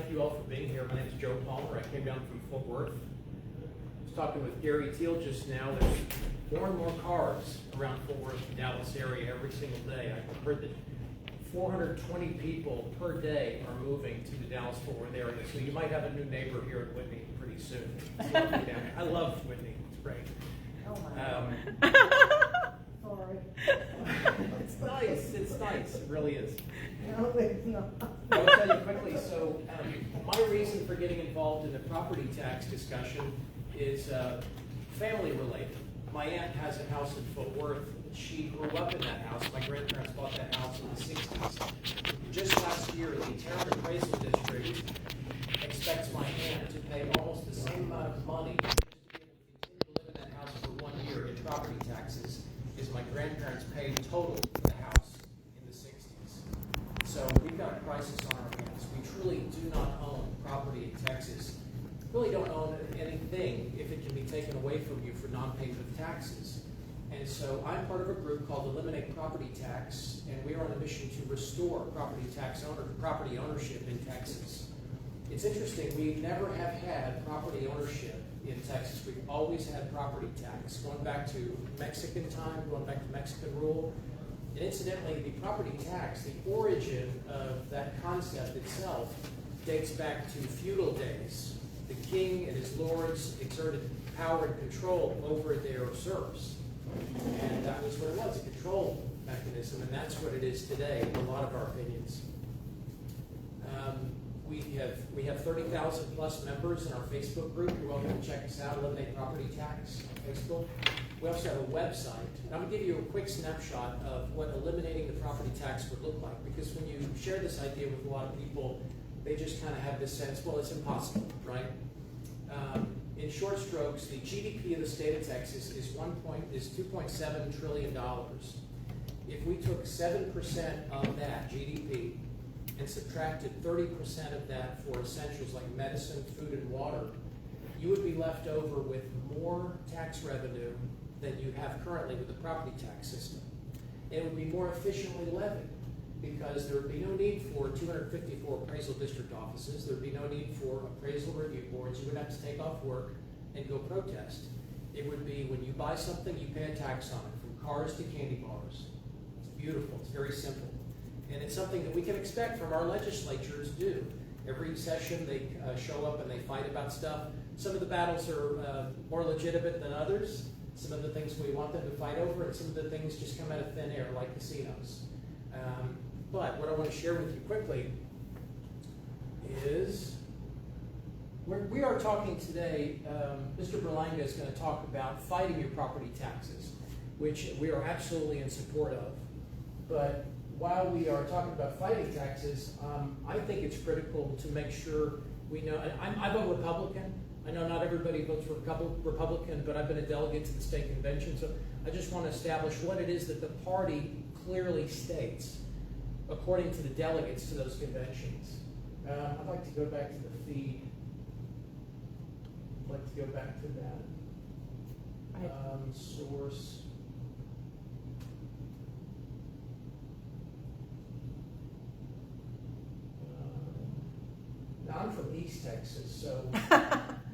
thank you all for being here. My name is Joe Palmer. I came down from Fort Worth. I was talking with Gary Teal just now. There's more and more cars around Fort Worth, the Dallas area, every single day. I heard that 420 people per day are moving to the Dallas-Fort Worth area. So you might have a new neighbor here in Whitney pretty soon. It's lovely down here. I love Whitney. It's great. Oh my Sorry. It's nice. It's nice. It really is. No, it's not. I'll tell you quickly. So my reason for getting involved in the property tax discussion is family related. My aunt has a house in Fort Worth. She grew up in that house. My grandparents bought that house in the 60s. Just last year, the Terran Appraisal District expects my aunt to pay almost the same amount of money just to be able to continue to live in that house for 1 year in property taxes as my grandparents paid total for the house in the 60s. So we've got a crisis on our hands. We truly do not own property in Texas. Really don't own anything if it can be taken away from you for non-payment of taxes. And so I'm part of a group called Eliminate Property Tax, and we are on a mission to restore property ownership in Texas. It's interesting, we never have had property ownership in Texas. We've always had property tax, going back to Mexican time, going back to Mexican rule. And incidentally, the property tax, the origin of that concept itself dates back to feudal days. The king and his lords exerted power and control over their serfs. And that was what it was, a control mechanism, and that's what it is today in a lot of our opinions. We have 30,000 plus members in our Facebook group. You're welcome to check us out, Eliminate Property Tax on Facebook. We also have a website. And I'm going to give you a quick snapshot of what eliminating the property tax would look like, because when you share this idea with a lot of people, they just kind of have this sense, well, it's impossible, right? In short strokes, the GDP of the state of Texas is $2.7 trillion. If we took 7% of that GDP and subtracted 30% of that for essentials like medicine, food, and water, you would be left over with more tax revenue than you have currently with the property tax system. It would be more efficiently levied, because there would be no need for 254 appraisal district offices. There would be no need for appraisal review boards. You would have to take off work and go protest. It would be when you buy something, you pay a tax on it, from cars to candy bars. It's beautiful. It's very simple. And it's something that we can expect from our legislatures do. Every session they show up and they fight about stuff. Some of the battles are more legitimate than others. Some of the things we want them to fight over, and some of the things just come out of thin air, like casinos. But what I want to share with you quickly is we are talking today, Mr. Berlanga is going to talk about fighting your property taxes, which we are absolutely in support of. But while we are talking about fighting taxes, I think it's critical to make sure we know, I vote Republican. I know not everybody votes Republican, but I've been a delegate to the state convention, so I just want to establish what it is that the party clearly states according to the delegates to those conventions. I'd like to go back to the feed. I'd like to go back to that. Source. Now I'm from East Texas, so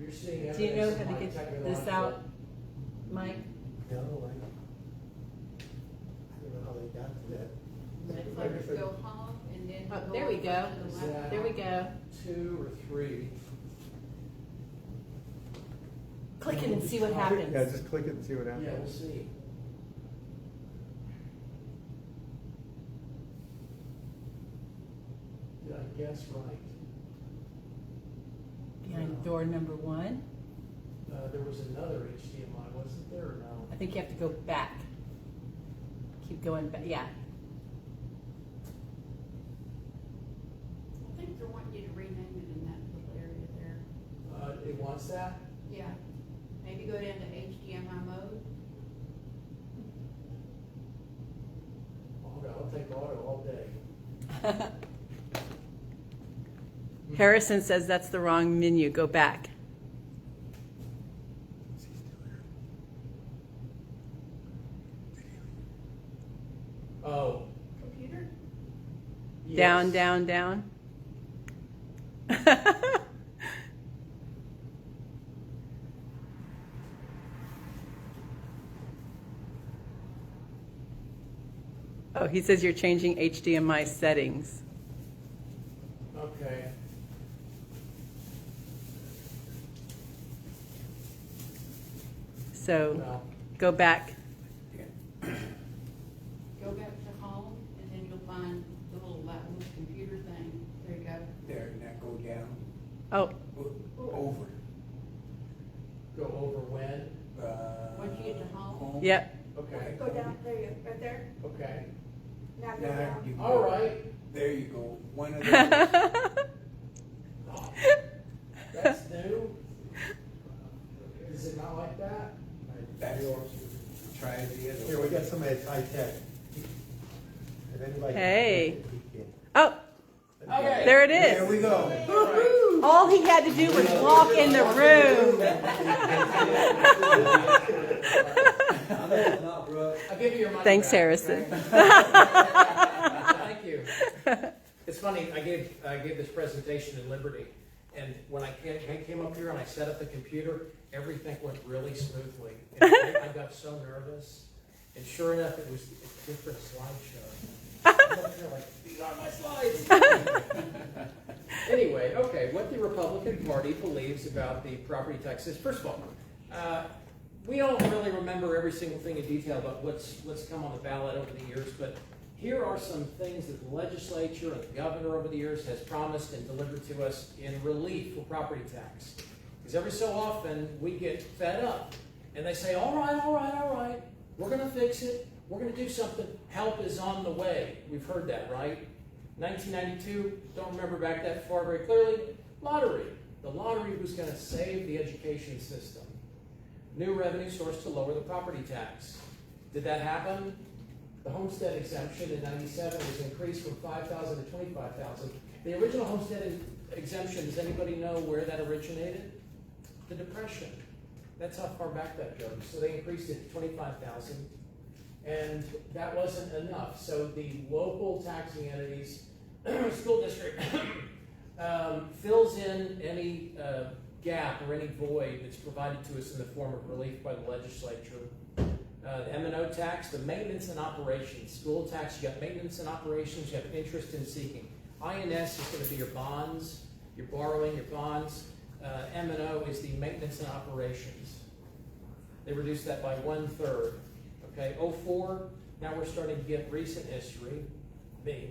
you're seeing evidence. Do you know of how to my get this out, Mike? No, I don't know how they got to that. It's like to go home and then. Oh, there we go. There we go. 2 or 3. Click it and see what happens. Yeah, just click it and see what happens. Yeah, we'll see. Did I guess right? Behind door number 1. There was another HDMI, wasn't there, or no? I think you have to go back. Keep going back. Yeah. I think they want you to rename it in that little area there. It wants that? Yeah. Maybe go down to HDMI mode. I'll take auto all day. Harrison says that's the wrong menu. Go back. Oh. Computer? Yes. Down, down, down. Oh, he says you're changing HDMI settings. Okay. So Well, go back. Go back to home, and then you'll find the little computer thing. There you go. There, and that go down, Oh, over. go over when? Once you get to home. yep. Okay. Go down, there you, right there, Okay. now go Now down. you All go. right. There you go, one of those. Oh, that's new. Is it not like that? That's yours. Try the other. Here, we got somebody that's high tech. If anybody. Hey. He can. Oh, Okay. there it There is. we go. All right. All he had to do was walk in the room. I'll give you your money Thanks, back, Harrison. okay? Thank you. It's funny, I gave this presentation in Liberty, and when I came up here and I set up the computer, everything went really smoothly. And I got so nervous, and sure enough, it was a different slideshow. I'm up here like, these are my slides. Anyway, okay, what the Republican Party believes about the property taxes. First of all, we don't really remember every single thing in detail about what's come on the ballot over the years, but here are some things that the legislature and the governor over the years has promised and delivered to us in relief for property tax. Because every so often we get fed up and they say, all right, we're going to fix it. We're going to do something. Help is on the way. We've heard that, right? 1992, don't remember back that far very clearly. Lottery. The lottery was going to save the education system. New revenue source to lower the property tax. Did that happen? The homestead exemption in 97 was increased from 5,000 to 25,000. The original homestead exemption, does anybody know where that originated? The Depression. That's how far back that goes. So they increased it to 25,000. And that wasn't enough. So the local taxing entities, school district, fills in any gap or any void that's provided to us in the form of relief by the legislature. The M&O tax, the maintenance and operations. School tax, you got maintenance and operations, you have interest in seeking. INS is going to be your bonds, your borrowing, your bonds. M&O is the maintenance and operations. They reduced that by 1/3. Okay, 04, now we're starting to get recent history. The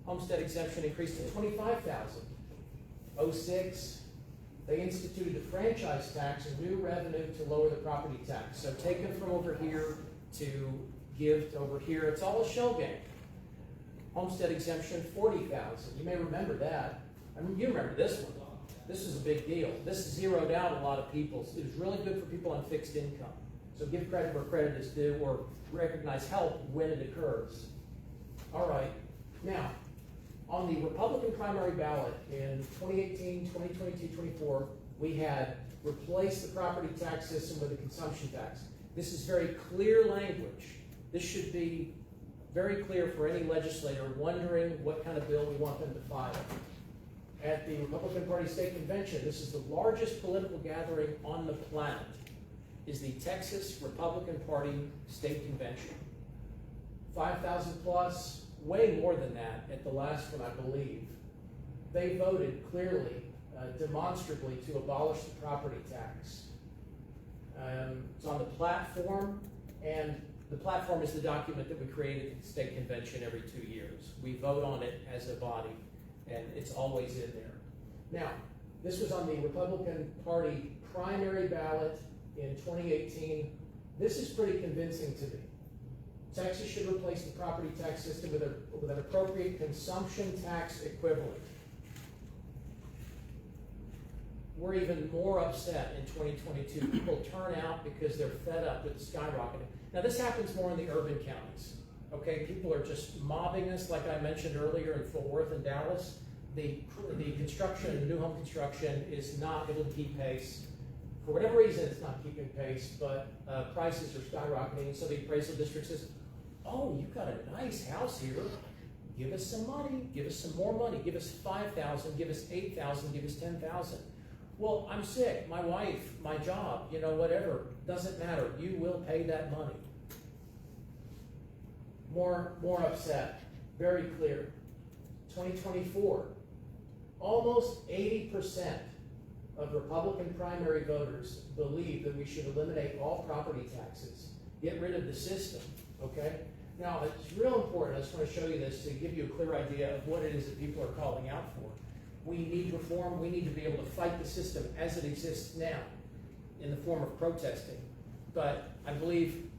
homestead exemption increased to 25,000. 06, they instituted a franchise tax and new revenue to lower the property tax. So taken from over here to give to over here, it's all a shell game. Homestead exemption, 40,000. You may remember that. I mean, you remember this one. This is a big deal. This zeroed out a lot of people. It was really good for people on fixed income. So give credit where credit is due, or recognize help when it occurs. All right. Now, on the Republican primary ballot in 2018, 2022, 24, we had replaced the property tax system with a consumption tax. This is very clear language. This should be very clear for any legislator wondering what kind of bill we want them to file. At the Republican Party State Convention, this is the largest political gathering on the planet, is the Texas Republican Party State Convention. 5,000 plus, way more than that at the last one, I believe. They voted clearly, demonstrably, to abolish the property tax. It's on the platform, and the platform is the document that we created at the state convention every 2 years. We vote on it as a body, and it's always in there. Now, this was on the Republican Party primary ballot in 2018. This is pretty convincing to me. Texas should replace the property tax system with an appropriate consumption tax equivalent. We're even more upset in 2022. People turn out because they're fed up with skyrocketing. Now, this happens more in the urban counties. Okay, people are just mobbing us, like I mentioned earlier in Fort Worth and Dallas. The construction, the new home construction, is not able to keep pace. For whatever reason, it's not keeping pace, but prices are skyrocketing. So the appraisal district says, "Oh, you've got a nice house here. Give us some money, give us some more money, give us 5,000, give us 8,000, give us 10,000. Well, I'm sick, my wife, my job, whatever, doesn't matter. You will pay that money. More upset, very clear. 2024, almost 80% of Republican primary voters believe that we should eliminate all property taxes, get rid of the system, okay? Now, it's real important, I just want to show you this to give you a clear idea of what it is that people are calling out for. We need reform, we need to be able to fight the system as it exists now in the form of protesting. But I believe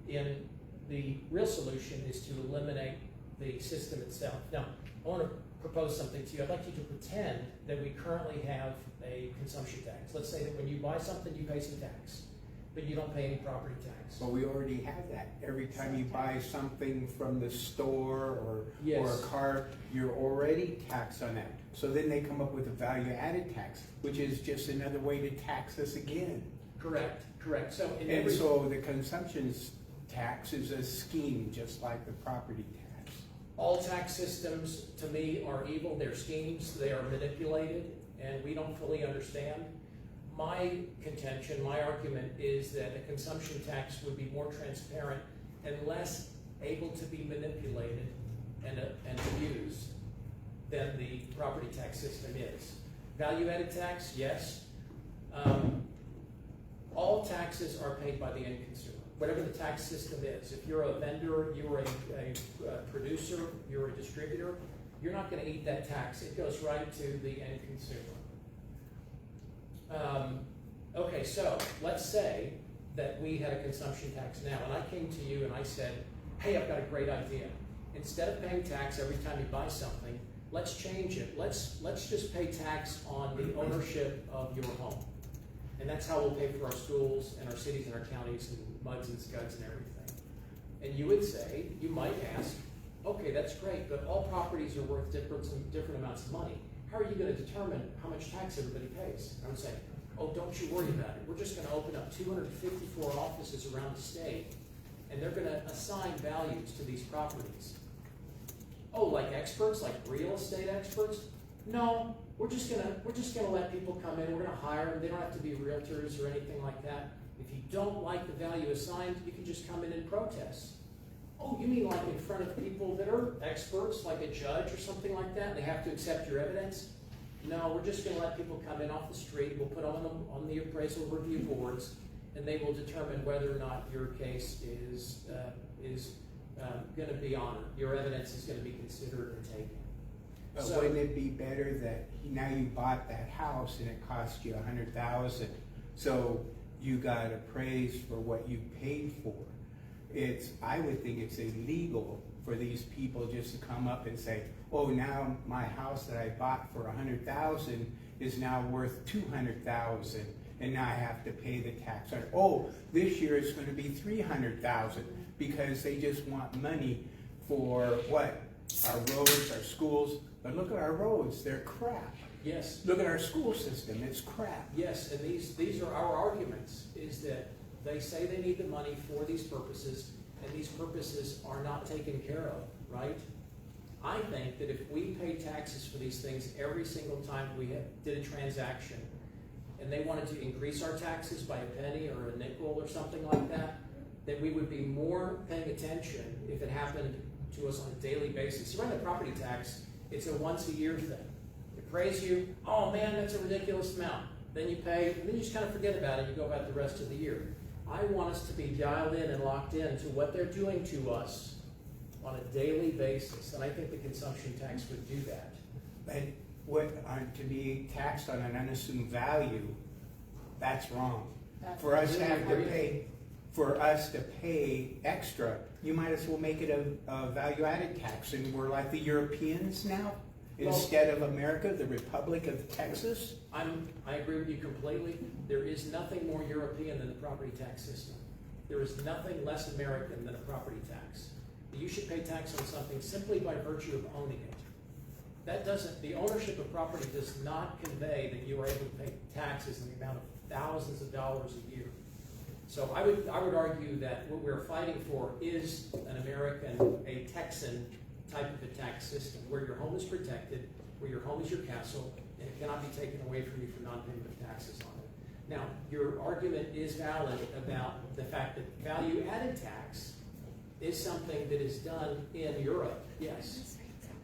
in the real solution is to eliminate the system itself. Now, I want to propose something to you. I'd like you to pretend that we currently have a consumption tax. Let's say that when you buy something, you pay some tax, but you don't pay any property tax. Well, we already have that. Every time you buy something from the store or Yes. a car, you're already taxed on that. So then they come up with a value-added tax, which is just another way to tax us again. Correct. So in And every so the consumption tax is a scheme, just like the property tax. all tax systems, to me, are evil. They're schemes. They are manipulated, and we don't fully understand. My contention, my argument is that a consumption tax would be more transparent and less able to be manipulated and abused than the property tax system is. Value-added tax, yes. All taxes are paid by the end consumer, whatever the tax system is. If you're a vendor, you're a producer, you're a distributor, you're not going to eat that tax. It goes right to the end consumer. Okay, so let's say that we had a consumption tax now, and I came to you and I said, hey, I've got a great idea. Instead of paying tax every time you buy something, let's change it. Let's just pay tax on the ownership of your home. And that's how we'll pay for our schools and our cities and our counties and muds and scuds and everything. And you would say, you might ask, okay, that's great, but all properties are worth different amounts of money. How are you going to determine how much tax everybody pays? And I'm saying, oh, don't you worry about it. We're just going to open up 254 offices around the state, and they're going to assign values to these properties. Oh, like experts, like real estate experts? No, we're just gonna let people come in. We're gonna hire them. They don't have to be realtors or anything like that. If you don't like the value assigned, you can just come in and protest. Oh, you mean like in front of people that are experts, like a judge or something like that? They have to accept your evidence? No, we're just gonna let people come in off the street. We'll put them on the appraisal review boards, and they will determine whether or not your case is going to be honored. Your evidence is going to be considered and taken. But So- wouldn't it be better that now you bought that house and it cost you $100,000, so you got appraised for what you paid for? I would think it's illegal for these people just to come up and say, oh, now my house that I bought for $100,000 is now worth $200,000, and now I have to pay the tax on it. Oh, this year it's going to be $300,000 because they just want money for what? Our roads, our schools. But look at our roads, they're crap. Yes. Look at our school system, it's crap. Yes, and these are our arguments, is that they say they need the money for these purposes, and these purposes are not taken care of, right? I think that if we pay taxes for these things every single time we did a transaction, and they wanted to increase our taxes by a penny or a nickel or something like that, that we would be more paying attention if it happened to us on a daily basis. You run the property tax, it's a once-a-year thing. They praise you, oh man, that's a ridiculous amount. Then you pay, and then you just kind of forget about it, you go about the rest of the year. I want us to be dialed in and locked in to what they're doing to us on a daily basis, and I think the consumption tax would do that. But to be taxed on an unassumed value, that's wrong. That's For us to really have to agree. pay, extra, you might as well make it a value-added tax, and we're like the Europeans now, instead of America, the Republic of Texas. I agree with you completely. There is nothing more European than the property tax system. There is nothing less American than a property tax. You should pay tax on something simply by virtue of owning it. The ownership of property does not convey that you are able to pay taxes in the amount of thousands of dollars a year. So I would argue that what we're fighting for is an American, a Texan type of a tax system, where your home is protected, where your home is your castle, and it cannot be taken away from you for non-payment of taxes on it. Now, your argument is valid about the fact that value-added tax is something that is done in Europe, yes.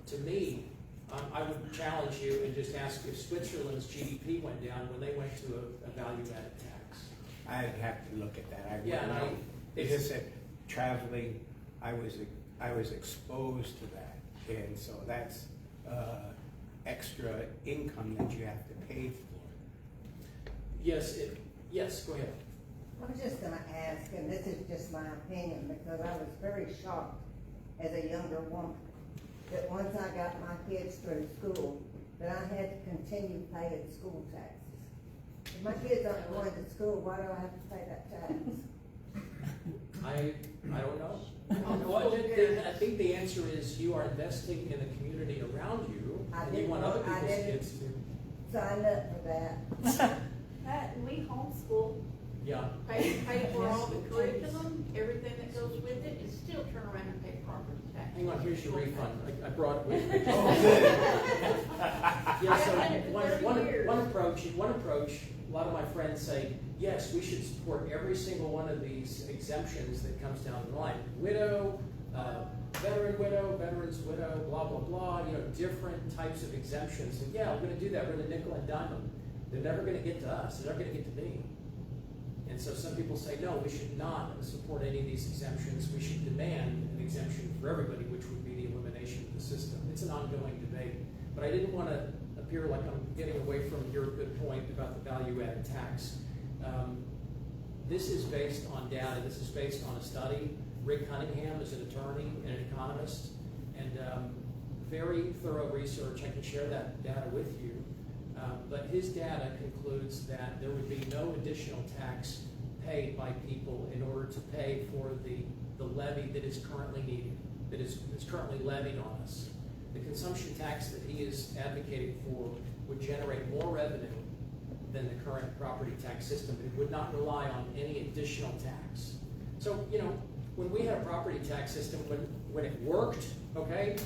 To me, I would challenge you and just ask if Switzerland's GDP went down when they went to a value-added tax. I'd have to look at that. I Yeah, wouldn't and know. It's just that traveling, I was exposed to that, and so that's extra income that you have to pay for. Yes, go ahead. I was just gonna ask, and this is just my opinion, because I was very shocked as a younger woman, that once I got my kids through school, that I had to continue paying school taxes. If my kids aren't going to school, why do I have to pay that tax? I don't know. I think the answer is you are investing in the community around you, and you want other people's kids to. Sign up for that. We homeschool. Yeah. Pay for all the curriculum, everything that goes with it, and still turn around and pay property tax. Hang on, here's your refund. I brought it with me. Oh, good. Yeah, so I've done it for 30 years. one approach, a lot of my friends say, yes, we should support every single one of these exemptions that comes down the line. Widow, veteran's widow, blah, blah, blah, different types of exemptions. And yeah, we're gonna do that, we're gonna nickel and dime them. They're never gonna get to us, they're never gonna get to me. And so some people say, no, we should not support any of these exemptions. We should demand an exemption for everybody, which would be the elimination of the system. It's an ongoing debate. But I didn't want to appear like I'm getting away from your good point about the value-added tax. This is based on data. This is based on a study. Rick Cunningham is an attorney and an economist, and very thorough research. I can share that data with you. But his data concludes that there would be no additional tax paid by people in order to pay for the levy that is currently needed, that is currently levied on us. The consumption tax that he is advocating for would generate more revenue than the current property tax system. It would not rely on any additional tax. So, when we had a property tax system, when it worked, okay,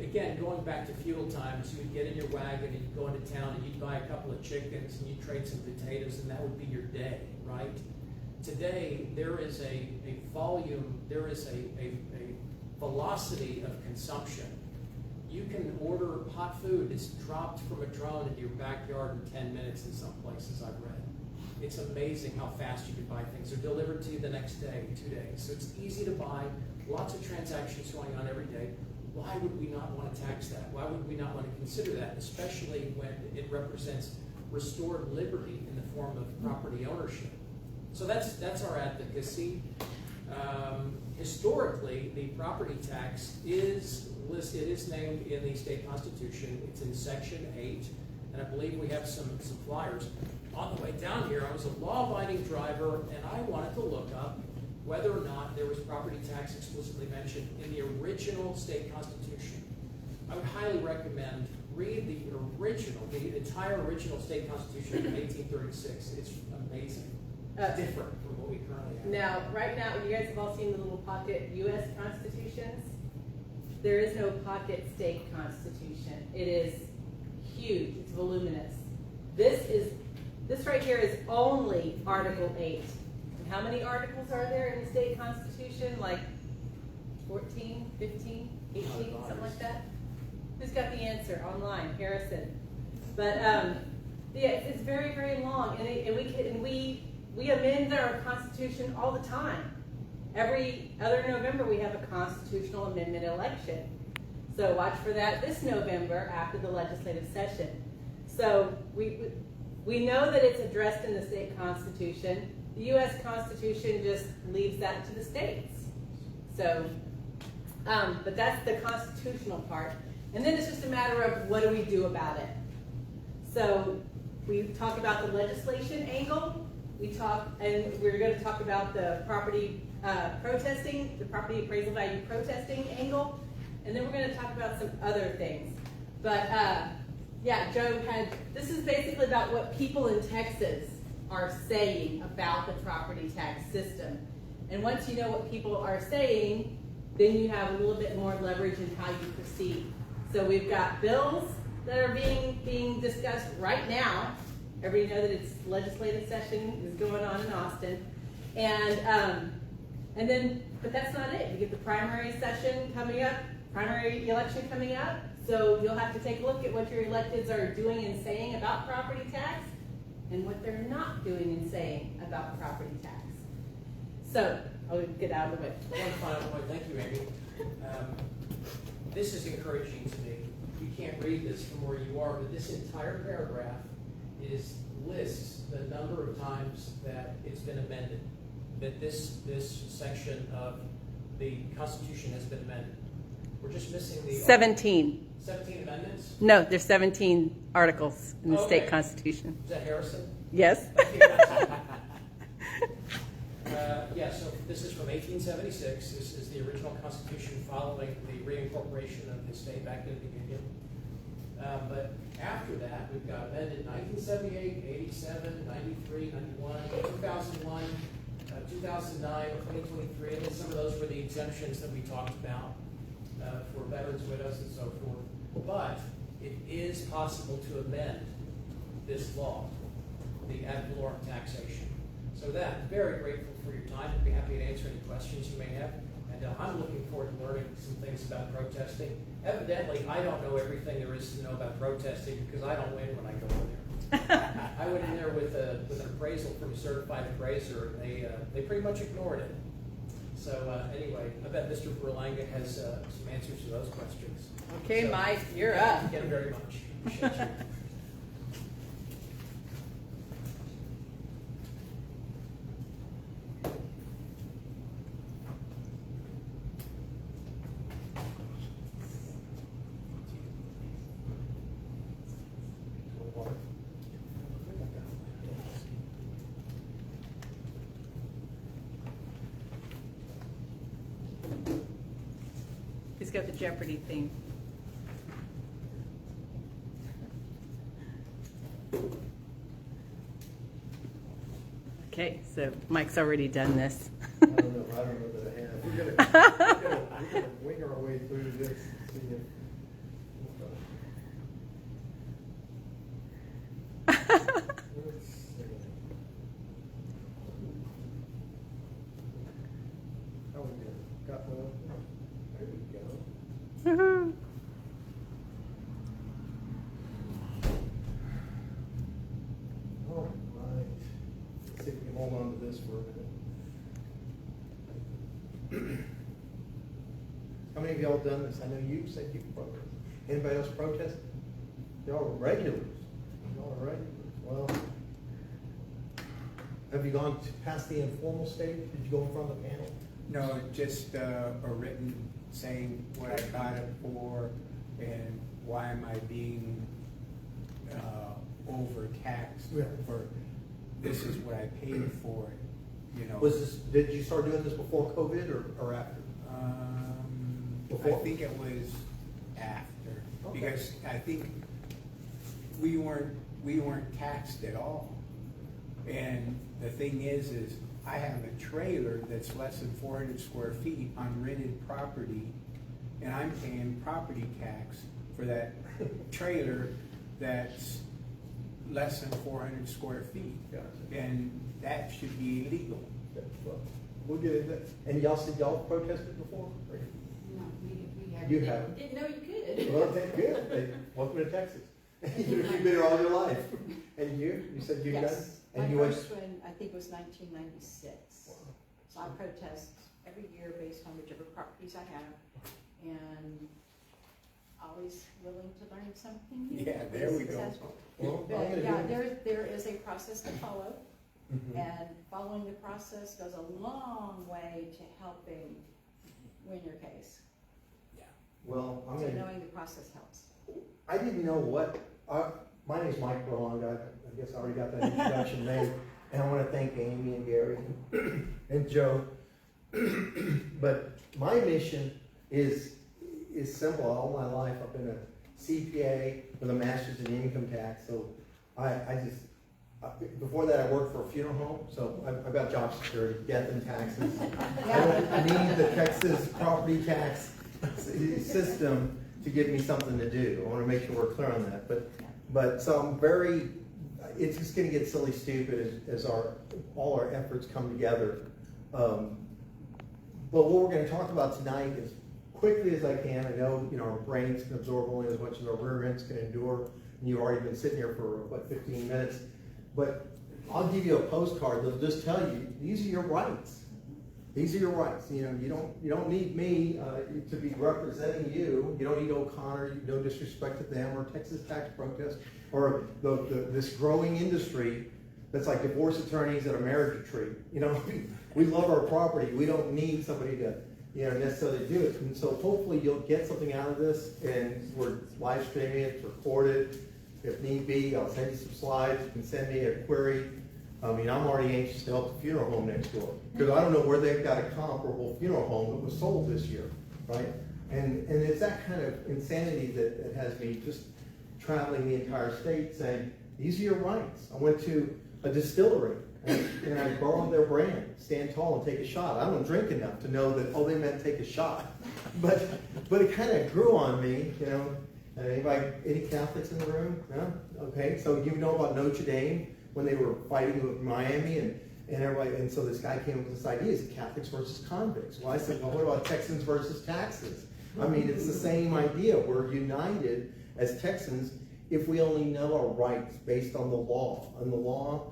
again, going back to feudal times, you'd get in your wagon and you'd go into town and you'd buy a couple of chickens and you'd trade some potatoes, and that would be your day, right? Today, there is a volume, there is a velocity of consumption. You can order hot food. It's dropped from a drone into your backyard in 10 minutes in some places I've read. It's amazing how fast you can buy things. They're delivered to you the next day, 2 days. So it's easy to buy, lots of transactions going on every day. Why would we not want to tax that? Why would we not want to consider that, especially when it represents restored liberty in the form of property ownership? So that's our advocacy. Historically, the property tax is listed, it is named in the state constitution. It's in section 8, and I believe we have some flyers. On the way down here, I was a law-abiding driver, and I wanted to look up whether or not there was property tax explicitly mentioned in the original state constitution. I would highly recommend read the entire original state constitution of 1836. It's amazing. It's different from what we currently have. Now, right now, you guys have all seen the little pocket U.S. constitutions. There is no pocket state constitution. It is huge. It's voluminous. This right here is only Article 8. And how many articles are there in the state constitution? Like 14, 15, 18, something like that? Who's got the answer online? Harrison. But yeah, it's very, very long, and we amend our Constitution all the time. Every other November, we have a constitutional amendment election. So watch for that this November after the legislative session. So we know that it's addressed in the state constitution. The U.S. Constitution just leaves that to the states. So, but that's the constitutional part. And then it's just a matter of what do we do about it. So we talk about the legislation angle. And we're going to talk about the property protesting, the property appraisal value protesting angle. And then we're going to talk about some other things. But yeah, Joe this is basically about what people in Texas are saying about the property tax system. And once you know what people are saying, then you have a little bit more leverage in how you proceed. So we've got bills that are being discussed right now. Everybody know that it's legislative session is going on in Austin. And then, but that's not it. You get the primary session coming up, primary election coming up. So you'll have to take a look at what your electeds are doing and saying about property tax and what they're not doing and saying about property tax. So I'll get out of the way. One final point, thank you, Amy. This is encouraging to me. You can't read this from where you are, but this entire paragraph lists the number of times that it's been amended, that this section of the Constitution has been amended. We're just missing the 17. 17 amendments? No, there's 17 articles in the Okay. state constitution. Is that Harrison? Yes. Yeah, so this is from 1876. This is the original Constitution following the reincorporation of the state back into the Union. But after that, we've got amended 1978, 87, 93, 91, 2001, 2009, 2023, and then some of those were the exemptions that we talked about for veterans, widows, and so forth. But it is possible to amend this law, the ad valorem taxation. So that, very grateful for your time. I'd be happy to answer any questions you may have. And I'm looking forward to learning some things about protesting. Evidently, I don't know everything there is to know about protesting because I don't win when I go in there. I went in there with an appraisal from a certified appraiser, and they pretty much ignored it. So anyway, I bet Mr. Berlanga has some answers to those questions. Okay, So, Mike, you're up. Thank you again very much. Appreciate you. He's got the Jeopardy theme. Okay, so Mike's already done this. I don't know that I have. We're gonna wing our way through this. See if, let's see. How we doing? Got one? There we go. Woohoo. All right. Let's see if we can hold on to this for a minute. How many of y'all done this? I know you said you protested. Anybody else protest? Y'all are regulars. Y'all are regulars. Well, have you gone past the informal stage? Did you go in front of the panel? No, just a written saying what I got it for and why am I being overtaxed Yeah. for, this is what I paid for it, you know. Was this? Did you start doing this before COVID or after? I Before? think it was after, Okay. because I think we weren't taxed at all. And the thing is I have a trailer that's less than 400 square feet on rented property, and I'm paying property tax for that trailer that's less than 400 square feet. Gotcha. And that should be illegal. Okay, well, we'll get into that. And y'all said y'all protested before? Or- No, we have. You haven't? Didn't know you could. Well, that's good. Hey, welcome to Texas. You've been here all your life. And you said you've done? Yes, And my you went. first one, I think, was 1996. So I protest every year based on whichever properties I have, and always willing to learn something new. Yeah, there we go. That's what- Well, I'm But gonna yeah, do- there is a process to follow, Mhm. and following the process goes a long way to helping win your case. Well, I'm So gonna. knowing the process helps. I didn't know what. My name is Michael Berlanga. I guess I already got that introduction made, and I want to thank Amy and Gary and Joe. But my mission is simple. All my life, I've been a CPA with a master's in income tax. So I before that, I worked for a funeral home, so I've got job security, death and taxes. I need the Texas property tax system to give me something to do. I wanna make sure we're clear on that, but so I'm very, it's just gonna get silly stupid as all our efforts come together. But what we're gonna talk about tonight is quickly as I can. I know, our brains can absorb only as much as our rear ends can endure, and you've already been sitting here for, 15 minutes. But I'll give you a postcard that'll just tell you, these are your rights. These are your rights. You don't need me to be representing you. You don't need O'Connor, no disrespect to them, or Texas tax protest, or this growing industry that's like divorce attorneys at a marriage retreat. We love our property. We don't need somebody to necessarily do it. And so hopefully you'll get something out of this, and we're live streaming it, it's recorded. If need be, I'll send you some slides. You can send me a query. I'm already anxious to help the funeral home next door, because I don't know where they've got a comparable funeral home that was sold this year, right? And it's that kind of insanity that has me just traveling the entire state saying, these are your rights. I went to a distillery and I borrowed their brand, Stand Tall and Take a Shot. I don't drink enough to know that, they meant take a shot. But it kind of grew on me, any Catholics in the room? No? Okay, so you know about Notre Dame when they were fighting with Miami and everybody, and so this guy came up with this idea, is Catholics versus convicts. Well, I said, what about Texans versus taxes? It's the same idea. We're united as Texans if we only know our rights based on the law. And the law,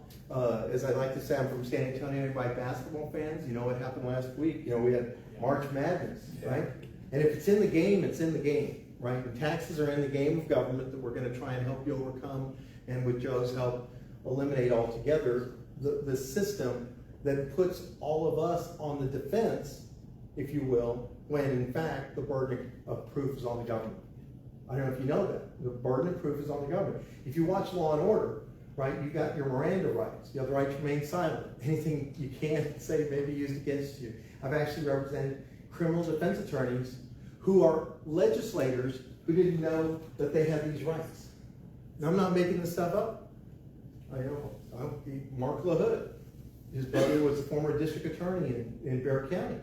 as I like to say, I'm from San Antonio, anybody basketball fans, what happened last week? We had March Madness, right? And if it's in the game, it's in the game. Right, and taxes are in the game of government that we're going to try and help you overcome, and with Joe's help, eliminate altogether the system that puts all of us on the defense, if you will, when in fact the burden of proof is on the government. I don't know if you know that. The burden of proof is on the government. If you watch Law and Order, right, you got your Miranda rights. You have the right to remain silent. Anything you can't say may be used against you. I've actually represented criminal defense attorneys who are legislators who didn't know that they had these rights. And I'm not making this stuff up. I know. Mark LaHood, his brother was a former district attorney in Bexar County.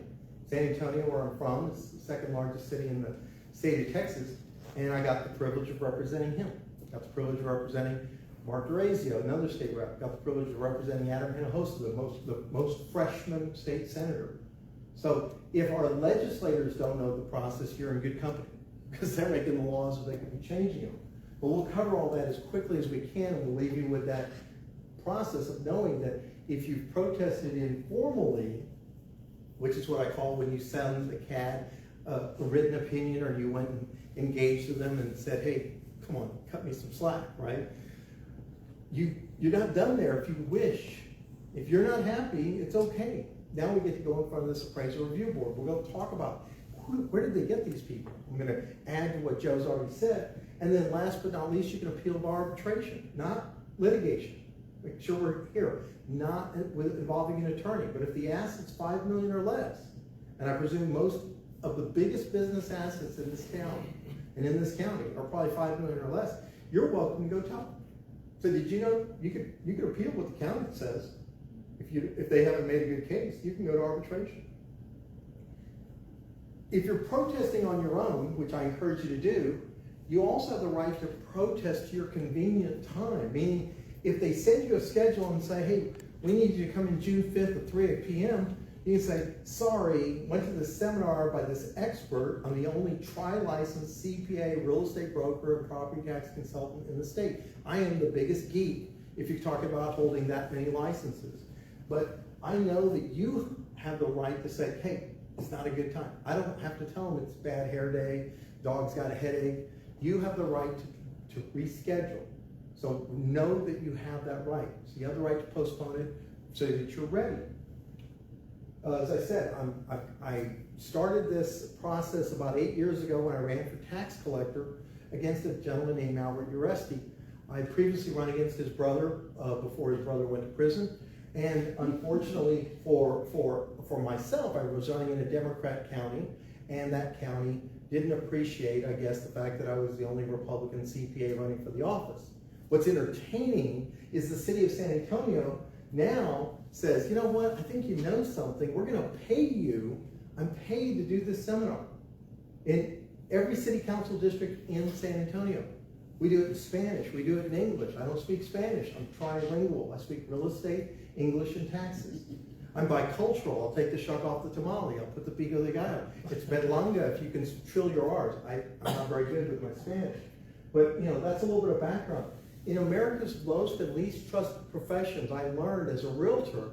San Antonio, where I'm from, is the second largest city in the state of Texas, and I got the privilege of representing him. Got the privilege of representing Mark DeRazio, another state rep. Got the privilege of representing Adam Hinojosa, the most freshman state senator. So if our legislators don't know the process, you're in good company, because they're making the laws so they can be changing them. But we'll cover all that as quickly as we can, and we'll leave you with that process of knowing that if you've protested informally, which is what I call when you send the CAD a written opinion, or you went and engaged with them and said, hey, come on, cut me some slack, right? You're not done there if you wish. If you're not happy, it's okay. Now we get to go in front of this appraisal review board. We're going to talk about where did they get these people. I'm going to add to what Joe's already said. And then last but not least, you can appeal by arbitration, not litigation. Make sure we're here, not involving an attorney. But if the asset's $5 million or less, and I presume most of the biggest business assets in this town and in this county are probably $5 million or less, you're welcome to go tell them. So did you know you could appeal what the county says? If they haven't made a good case, you can go to arbitration. If you're protesting on your own, which I encourage you to do, you also have the right to protest to your convenient time. Meaning, if they send you a schedule and say, hey, we need you to come in June 5th at 3 p.m., you can say, sorry, went to this seminar by this expert. I'm the only tri-licensed CPA, real estate broker, and property tax consultant in the state. I am the biggest geek if you're talking about holding that many licenses. But I know that you have the right to say, hey, it's not a good time. I don't have to tell them it's bad hair day, dog's got a headache. You have the right to reschedule. So know that you have that right. So you have the right to postpone it so that you're ready. As I said, I started this process about 8 years ago when I ran for tax collector against a gentleman named Albert Uresti. I had previously run against his brother before his brother went to prison. And unfortunately for myself, I was running in a Democrat county, and that county didn't appreciate, I guess, the fact that I was the only Republican CPA running for the office. What's entertaining is the city of San Antonio now says, you know what, I think you know something, we're gonna pay you, I'm paid to do this seminar. In every city council district in San Antonio. We do it in Spanish, we do it in English. I don't speak Spanish, I'm trilingual. I speak real estate, English, and taxes. I'm bicultural, I'll take the shuck off the tamale, I'll put the pico de gallo. It's Berlanga if you can trill your R's. I'm not very good with my Spanish. But that's a little bit of background. In America's most and least trusted professions, I learned as a realtor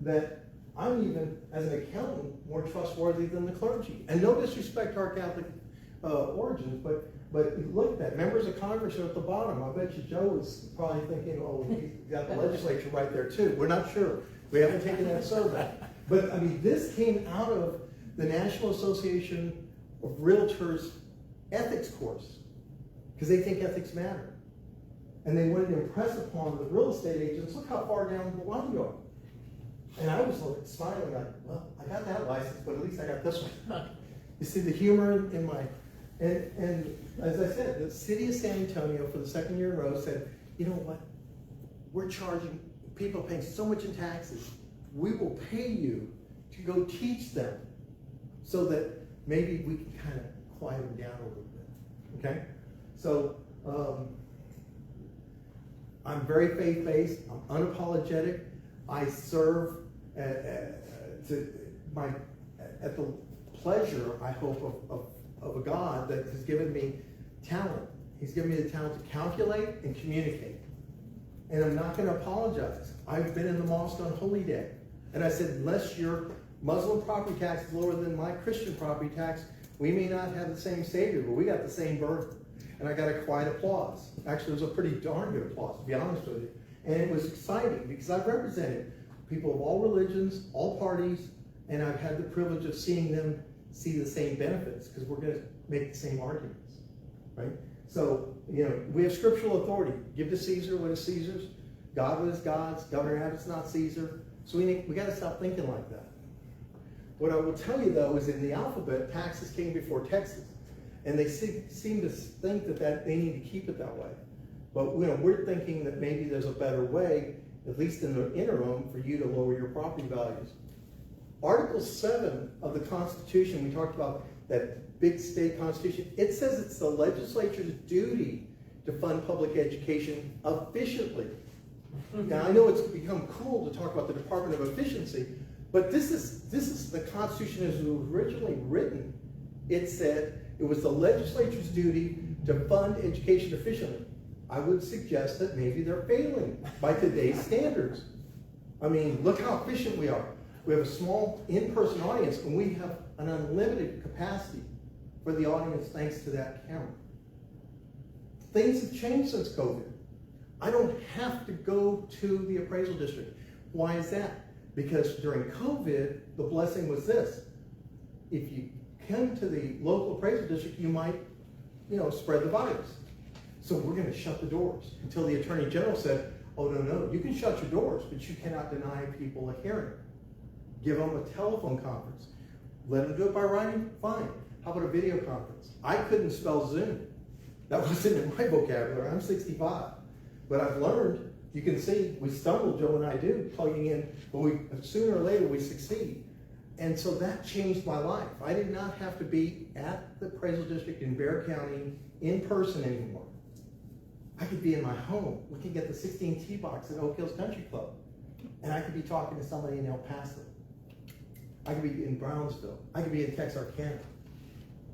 that I'm even, as an accountant, more trustworthy than the clergy. And no disrespect to our Catholic origins, but look at that. Members of Congress are at the bottom. I bet you Joe was probably thinking, oh, he's got the legislature right there too. We're not sure. We haven't taken that survey. But I mean, this came out of the National Association of Realtors ethics course, because they think ethics matter. And they wanted to impress upon the real estate agents, look how far down the line you are. And I was like, smiling, like, well, I got that license, but at least I got this one. You see the humor in my, and as I said, the city of San Antonio for the second year in a row said, you know what, we're charging, people paying so much in taxes, we will pay you to go teach them so that maybe we can kind of quiet them down a little bit, okay? So, I'm very faith-based, I'm unapologetic, I serve at the pleasure, I hope, of a God that has given me talent. He's given me the talent to calculate and communicate. And I'm not going to apologize. I've been in the mosque on Holy Day. And I said, unless your Muslim property tax is lower than my Christian property tax, we may not have the same Savior, but we got the same burden. And I got a quiet applause. Actually, it was a pretty darn good applause, to be honest with you. And it was exciting because I've represented people of all religions, all parties, and I've had the privilege of seeing them see the same benefits because we're going to make the same arguments, right? So, we have scriptural authority. Give to Caesar what is Caesar's, God what is God's, Governor Abbott's not Caesar. So we got to stop thinking like that. What I will tell you though is in the alphabet, taxes came before Texas. And they seem to think that they need to keep it that way. But we're thinking that maybe there's a better way, at least in the interim, for you to lower your property values. Article 7 of the Constitution, we talked about that big state constitution, it says it's the legislature's duty to fund public education efficiently. Now I know it's become cool to talk about the Department of Efficiency, but this is the Constitution as it was originally written. It said it was the legislature's duty to fund education efficiently. I would suggest that maybe they're failing by today's standards. I mean, look how efficient we are. We have a small in-person audience and we have an unlimited capacity for the audience thanks to that camera. Things have changed since COVID. I don't have to go to the appraisal district. Why is that? Because during COVID, the blessing was this. If you come to the local appraisal district, you might, spread the virus. So we're going to shut the doors until the Attorney General said, oh, no, you can shut your doors, but you cannot deny people a hearing. Give them a telephone conference. Let them do it by writing? Fine. How about a video conference? I couldn't spell Zoom. That wasn't in my vocabulary. I'm 65. But I've learned, you can see, we stumble, Joe and I do, plugging in, but sooner or later we succeed. And so that changed my life. I did not have to be at the appraisal district in Bexar County in person anymore. I could be in my home looking at the 16 tee box at Oak Hills Country Club. And I could be talking to somebody in El Paso. I could be in Brownsville. I could be in Texarkana.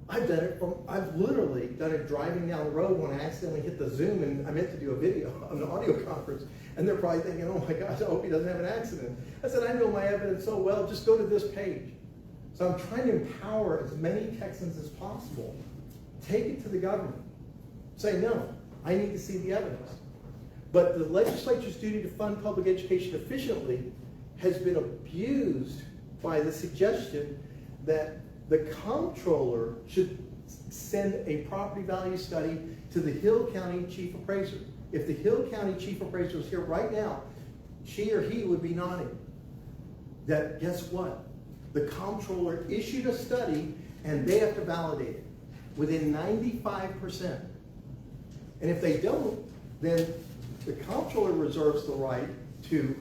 I've literally done it driving down the road when I accidentally hit the Zoom and I meant to do a video, an audio conference. And they're probably thinking, oh my gosh, I hope he doesn't have an accident. I said, I know my evidence so well, just go to this page. So I'm trying to empower as many Texans as possible. Take it to the government. Say, no, I need to see the evidence. But the legislature's duty to fund public education efficiently has been abused by the suggestion that the comptroller should send a property value study to the Hill County Chief Appraiser. If the Hill County Chief Appraiser was here right now, she or he would be nodding. That, guess what? The comptroller issued a study and they have to validate it within 95%. And if they don't, then The comptroller reserves the right to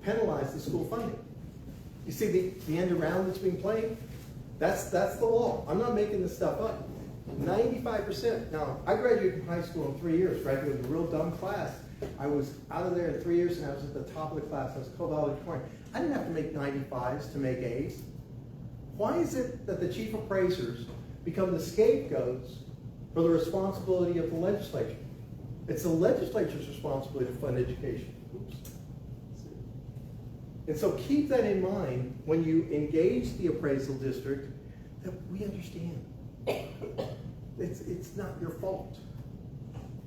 penalize the school funding. You see the end around that's being played? That's the law. I'm not making this stuff up. 95%. Now, I graduated from high school in 3 years, graduated a real dumb class. I was out of there in 3 years and I was at the top of the class. I was co-valedictorian. I didn't have to make 95s to make A's. Why is it that the chief appraisers become the scapegoats for the responsibility of the legislature? It's the legislature's responsibility to fund education. Oops. And so keep that in mind when you engage the appraisal district, that we understand. It's not your fault.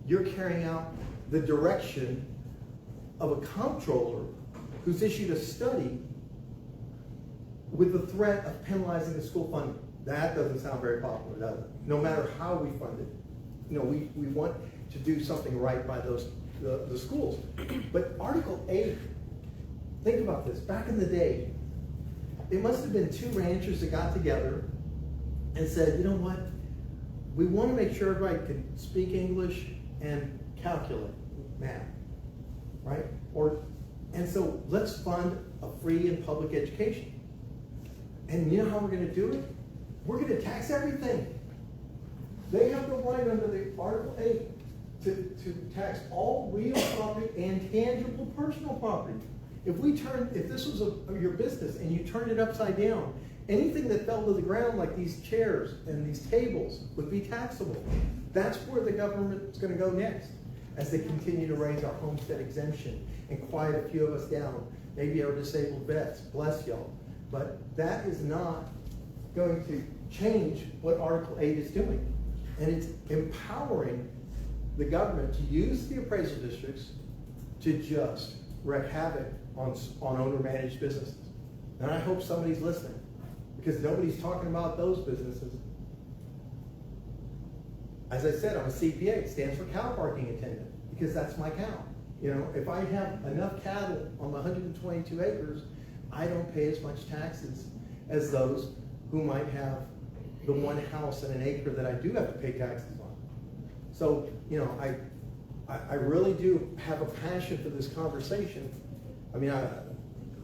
You're carrying out the direction of a comptroller who's issued a study with the threat of penalizing the school funding. That doesn't sound very popular, does it? No matter how we fund it. You know, we want to do something right by the schools. But Article 8, think about this. Back in the day, it must have been two ranchers that got together and said, you know what? We want to make sure everybody can speak English and calculate math, right? And so let's fund a free and public education. And you know how we're going to do it? We're going to tax everything. They have the right under the Article 8 to tax all real property and tangible personal property. If this was your business and you turned it upside down, anything that fell to the ground like these chairs and these tables would be taxable. That's where the government's going to go next as they continue to raise our homestead exemption and quiet a few of us down, maybe our disabled vets, bless y'all. But that is not going to change what Article 8 is doing. And it's empowering the government to use the appraisal districts to just wreak havoc on owner-managed businesses. And I hope somebody's listening, because nobody's talking about those businesses. As I said, I'm a CPA. It stands for cow parking attendant, because that's my cow. You know, if I have enough cattle on my 122 acres, I don't pay as much taxes as those who might have the one house and an acre that I do have to pay taxes on. So, you know, I really do have a passion for this conversation. I mean,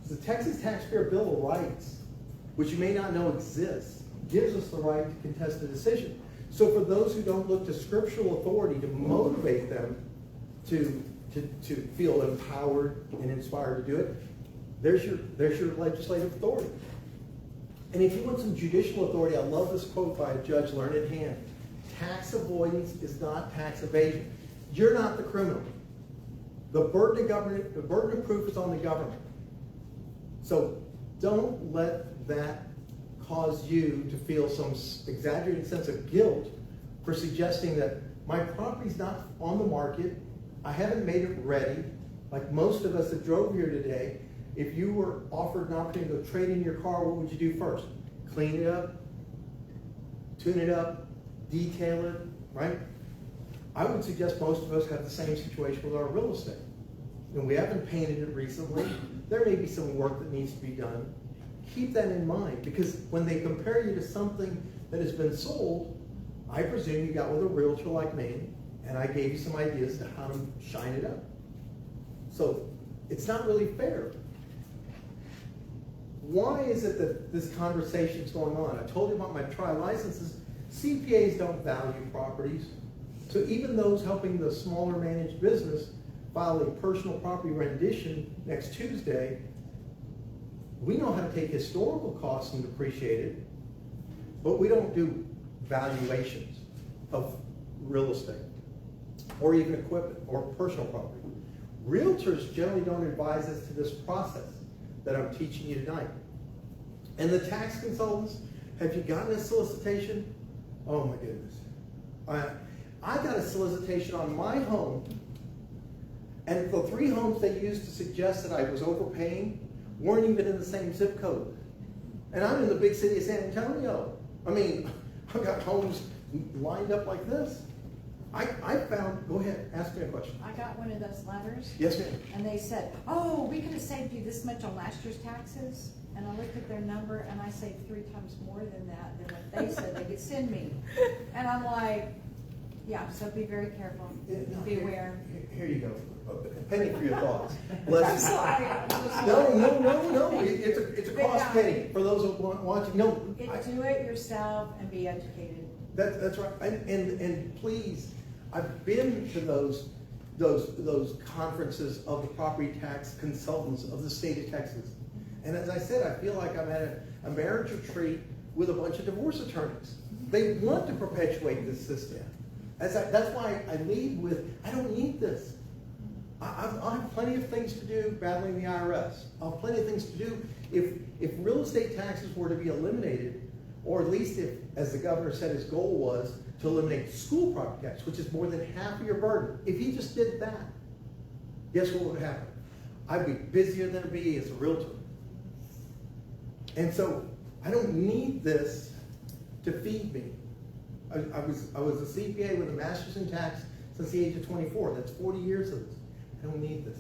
the Texas Taxpayer Bill of Rights, which you may not know exists, gives us the right to contest a decision. So for those who don't look to scriptural authority to motivate them to feel empowered and inspired to do it, there's your legislative authority. And if you want some judicial authority, I love this quote by Judge Learned Hand. Tax avoidance is not tax evasion. You're not the criminal. The burden of proof is on the government. So don't let that cause you to feel some exaggerated sense of guilt for suggesting that my property's not on the market, I haven't made it ready. Like most of us that drove here today, if you were offered an opportunity to trade in your car, what would you do first? Clean it up, tune it up, detail it, right? I would suggest most of us have the same situation with our real estate. And we haven't painted it recently. There may be some work that needs to be done. Keep that in mind, because when they compare you to something that has been sold, I presume you got with a realtor like me, and I gave you some ideas to how to shine it up. So it's not really fair. Why is it that this conversation is going on? I told you about my trial licenses. CPAs don't value properties. So even those helping the smaller managed business file a personal property rendition next Tuesday, we know how to take historical costs and depreciate it, but we don't do valuations of real estate or even equipment or personal property. Realtors generally don't advise us to this process that I'm teaching you tonight. And the tax consultants, have you gotten a solicitation? Oh my goodness. I got a solicitation on my home, and the 3 homes they used to suggest that I was overpaying weren't even in the same zip code. And I'm in the big city of San Antonio. I mean, I've got homes lined up like this. I found, go ahead, ask me a question. I got one of those letters. Yes, ma'am. And they said, oh, we could have saved you this much on last year's taxes. And I looked at their number and I saved 3 times more than that, than what they said they could send me. And I'm like, yeah, so be very careful, beware. here you go, a penny for your thoughts. Let's- I'm sorry. No, it's a cost penny for those who want watching, no. Do it yourself and be educated. That's right, and please, I've been to those conferences of the property tax consultants of the state of Texas. And as I said, I feel like I'm at a marriage retreat with a bunch of divorce attorneys. They want to perpetuate this system. That's why I lead with, I don't need this. I'll have plenty of things to do battling the IRS. I'll have plenty of things to do if real estate taxes were to be eliminated, or at least if, as the governor said his goal was, to eliminate school property tax, which is more than half of your burden. If he just did that, guess what would happen? I'd be busier than a bee as a realtor. And so I don't need this to feed me. I was a CPA with a master's in tax since the age of 24. That's 40 years of this. I don't need this.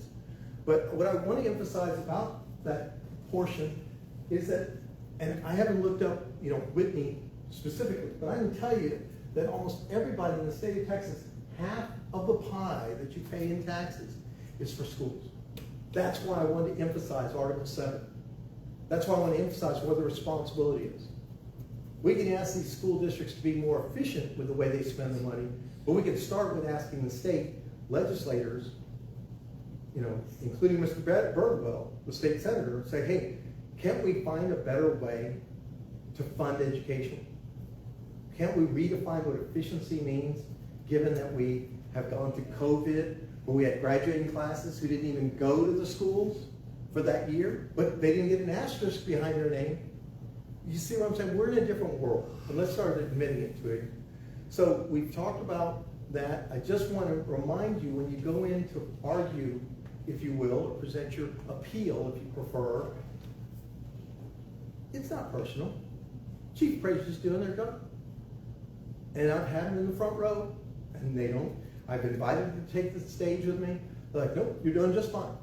But what I want to emphasize about that portion is that, and I haven't looked up, Whitney specifically, but I can tell you that almost everybody in the state of Texas, half of the pie that you pay in taxes is for schools. That's why I want to emphasize Article 7. That's why I want to emphasize where the responsibility is. We can ask these school districts to be more efficient with the way they spend the money, but we can start with asking the state legislators, including Mr. Birdwell, the state senator, say, hey, can't we find a better way to fund education? Can't we redefine what efficiency means, given that we have gone through COVID, where we had graduating classes who didn't even go to the schools for that year, but they didn't get an asterisk behind their name? You see what I'm saying? We're in a different world, and let's start admitting it to it. So we've talked about that. I just want to remind you, when you go in to argue, if you will, or present your appeal, if you prefer, it's not personal. Chief Praise is doing their job. And I've had them in the front row, and they don't. I've invited them to take the stage with me. They're like, nope, you're doing just fine.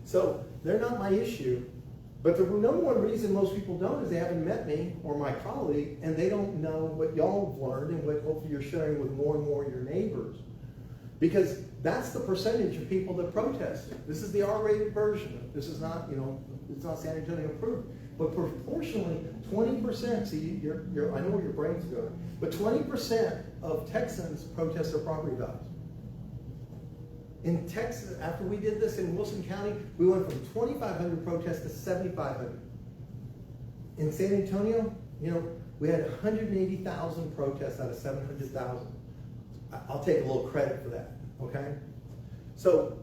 So they're not my issue. But the number one reason most people don't is they haven't met me or my colleague, and they don't know what y'all have learned and what hopefully you're sharing with more and more of your neighbors. Because that's the percentage of people that protest. This is the R-rated version. This is not, it's not San Antonio approved. But proportionally, 20%, see, I know where your brain's going, but 20% of Texans protest their property values. In Texas, after we did this in Wilson County, we went from 2,500 protests to 7,500. In San Antonio, we had 180,000 protests out of 700,000. I'll take a little credit for that, okay? So,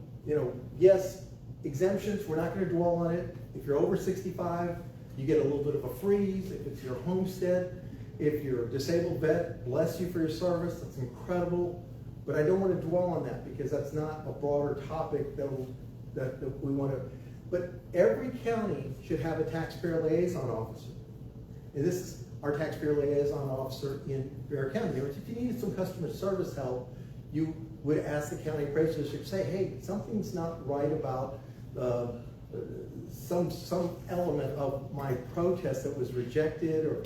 yes, exemptions, we're not going to dwell on it. If you're over 65, you get a little bit of a freeze. If it's your homestead, if you're a disabled vet, bless you for your service. That's incredible. But I don't want to dwell on that because that's not a broader topic that we want to. But every county should have a taxpayer liaison officer. And this is our taxpayer liaison officer in Bear County. If you needed some customer service help, you would ask the county appraisal district, say, hey, something's not right about some element of my protest that was rejected, or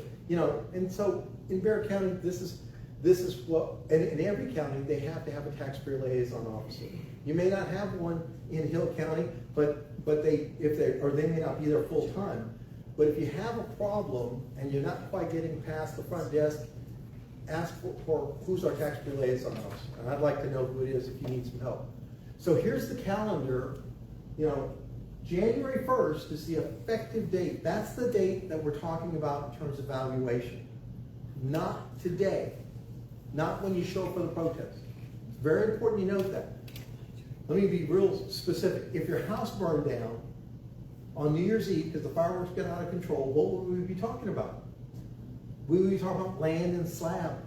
and so in Bear County, this is what, and in every county they have to have a taxpayer liaison officer. You may not have one in Hill County, but they may not be there full time. But if you have a problem and you're not quite getting past the front desk, ask for who's our taxpayer liaison officer, and I'd like to know who it is if you need some help. So here's the calendar. January 1st is the effective date. That's the date that we're talking about in terms of valuation. Not today. Not when you show up for the protest. It's very important you note that. Let me be real specific. If your house burned down on New Year's Eve because the fireworks got out of control, what would we be talking about? We would be talking about land and slab.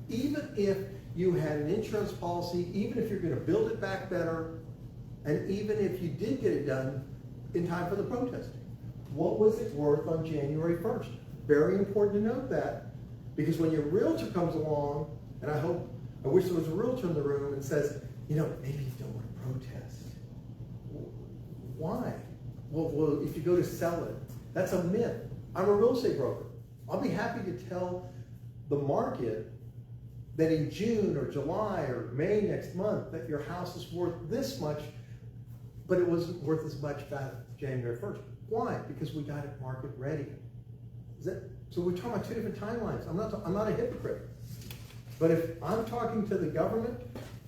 Even if you had an insurance policy, even if you're going to build it back better, and even if you did get it done in time for the protest, what was it worth on January 1st? Very important to note that, because when your realtor comes along, and I wish there was a realtor in the room and says, maybe you don't want to protest. Why? Well, if you go to sell it, that's a myth. I'm a real estate broker. I'll be happy to tell the market that in June or July or May next month, that your house is worth this much, but it wasn't worth as much back January 1st. Why? Because we got it market ready. So we're talking about two different timelines. I'm not a hypocrite. But if I'm talking to the government,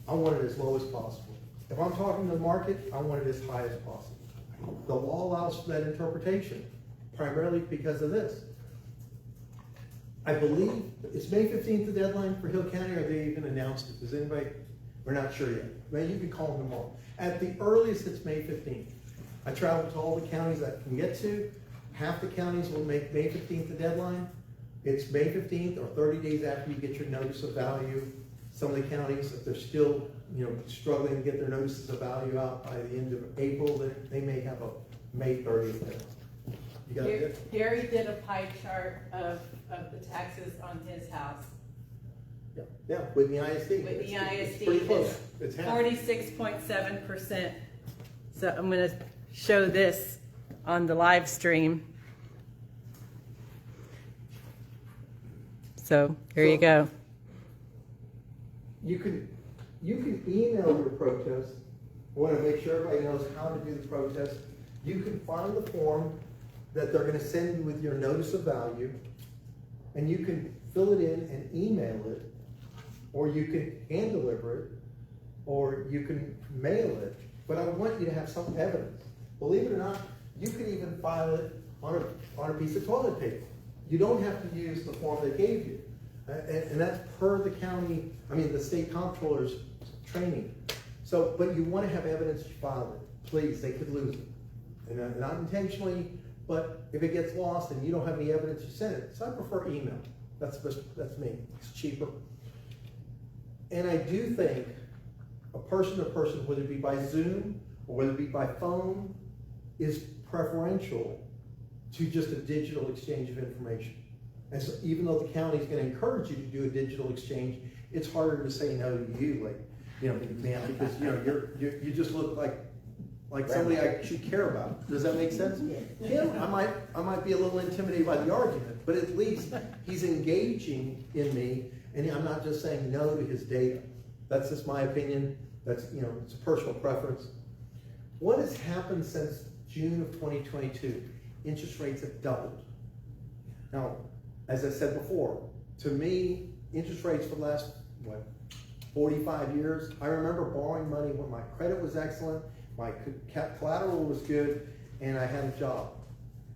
I want it as low as possible. If I'm talking to the market, I want it as high as possible. The law allows for that interpretation, primarily because of this. I believe it's May 15th the deadline for Hill County, or they even announced it. Does anybody? We're not sure yet. Maybe you can call them tomorrow. At the earliest, it's May 15th. I traveled to all the counties I can get to. Half the counties will make May 15th the deadline. It's May 15th or 30 days after you get your notice of value. Some of the counties, if they're still struggling to get their notices of value out by the end of April, then they may have a May 30th deadline. You got it? Gary did a pie chart of the taxes on his house. Yeah, Whitney ISD. Whitney It's ISD pretty close. is It's half. 46.7%. So I'm going to show this on the live stream. So here you go. You can email your protest. I want to make sure everybody knows how to do the protest. You can find the form that they're going to send you with your notice of value, and you can fill it in and email it, or you can hand deliver it, or you can mail it. But I want you to have some evidence. Believe it or not, you can even file it on a piece of toilet paper. You don't have to use the form they gave you. And that's per the county, the state comptroller's training. So, but you want to have evidence you filed it. Please, they could lose it. And not intentionally, but if it gets lost and you don't have any evidence, you send it. So I prefer email. That's me. It's cheaper. And I do think a person to person, whether it be by Zoom or whether it be by phone, is preferential to just a digital exchange of information. And so even though the county is going to encourage you to do a digital exchange, it's harder to say no to you, man, because you just look like somebody I should care about. Does that make sense? Him, I might be a little intimidated by the argument, but at least he's engaging in me, and I'm not just saying no to his data. That's just my opinion. That's it's a personal preference. What has happened since June of 2022? Interest rates have doubled. Now, as I said before, to me, interest rates for the last 45 years. I remember borrowing money when my credit was excellent, my collateral was good, and I had a job.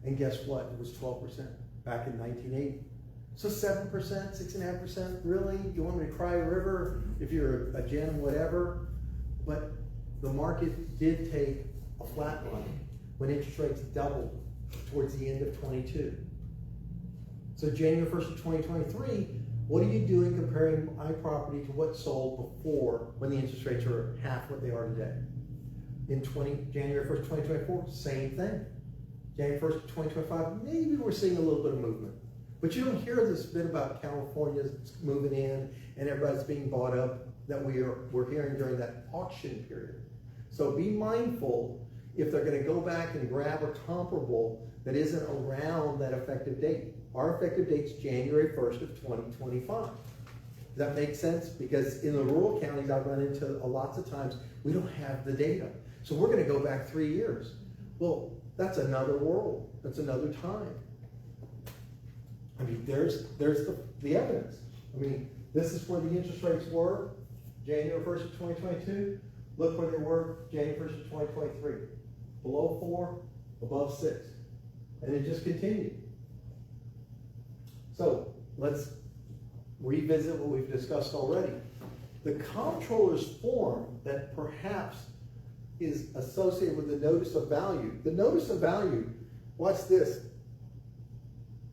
And guess what? It was 12% back in 1980. So 7%, 6.5%, really? You want me to cry a river if you're a gen whatever? But the market did take a flat line when interest rates doubled towards the end of 22. So January 1st of 2023, what are you doing comparing my property to what sold before when the interest rates are half what they are today? In January 1st, 2024, same thing. January 1st, 2025, maybe we're seeing a little bit of movement. But you don't hear this bit about California moving in and everybody's being bought up that we're hearing during that auction period. So be mindful if they're going to go back and grab a comparable that isn't around that effective date. Our effective date's January 1st of 2025. Does that make sense? Because in the rural counties I've run into lots of times, we don't have the data. So we're going to go back 3 years. Well, that's another world. That's another time. There's the evidence. This is where the interest rates were January 1st of 2022. Look where they were January 1st of 2023. Below 4, above 6. And it just continued. So let's revisit what we've discussed already. The comptroller's form that perhaps is associated with the notice of value. The notice of value, watch this.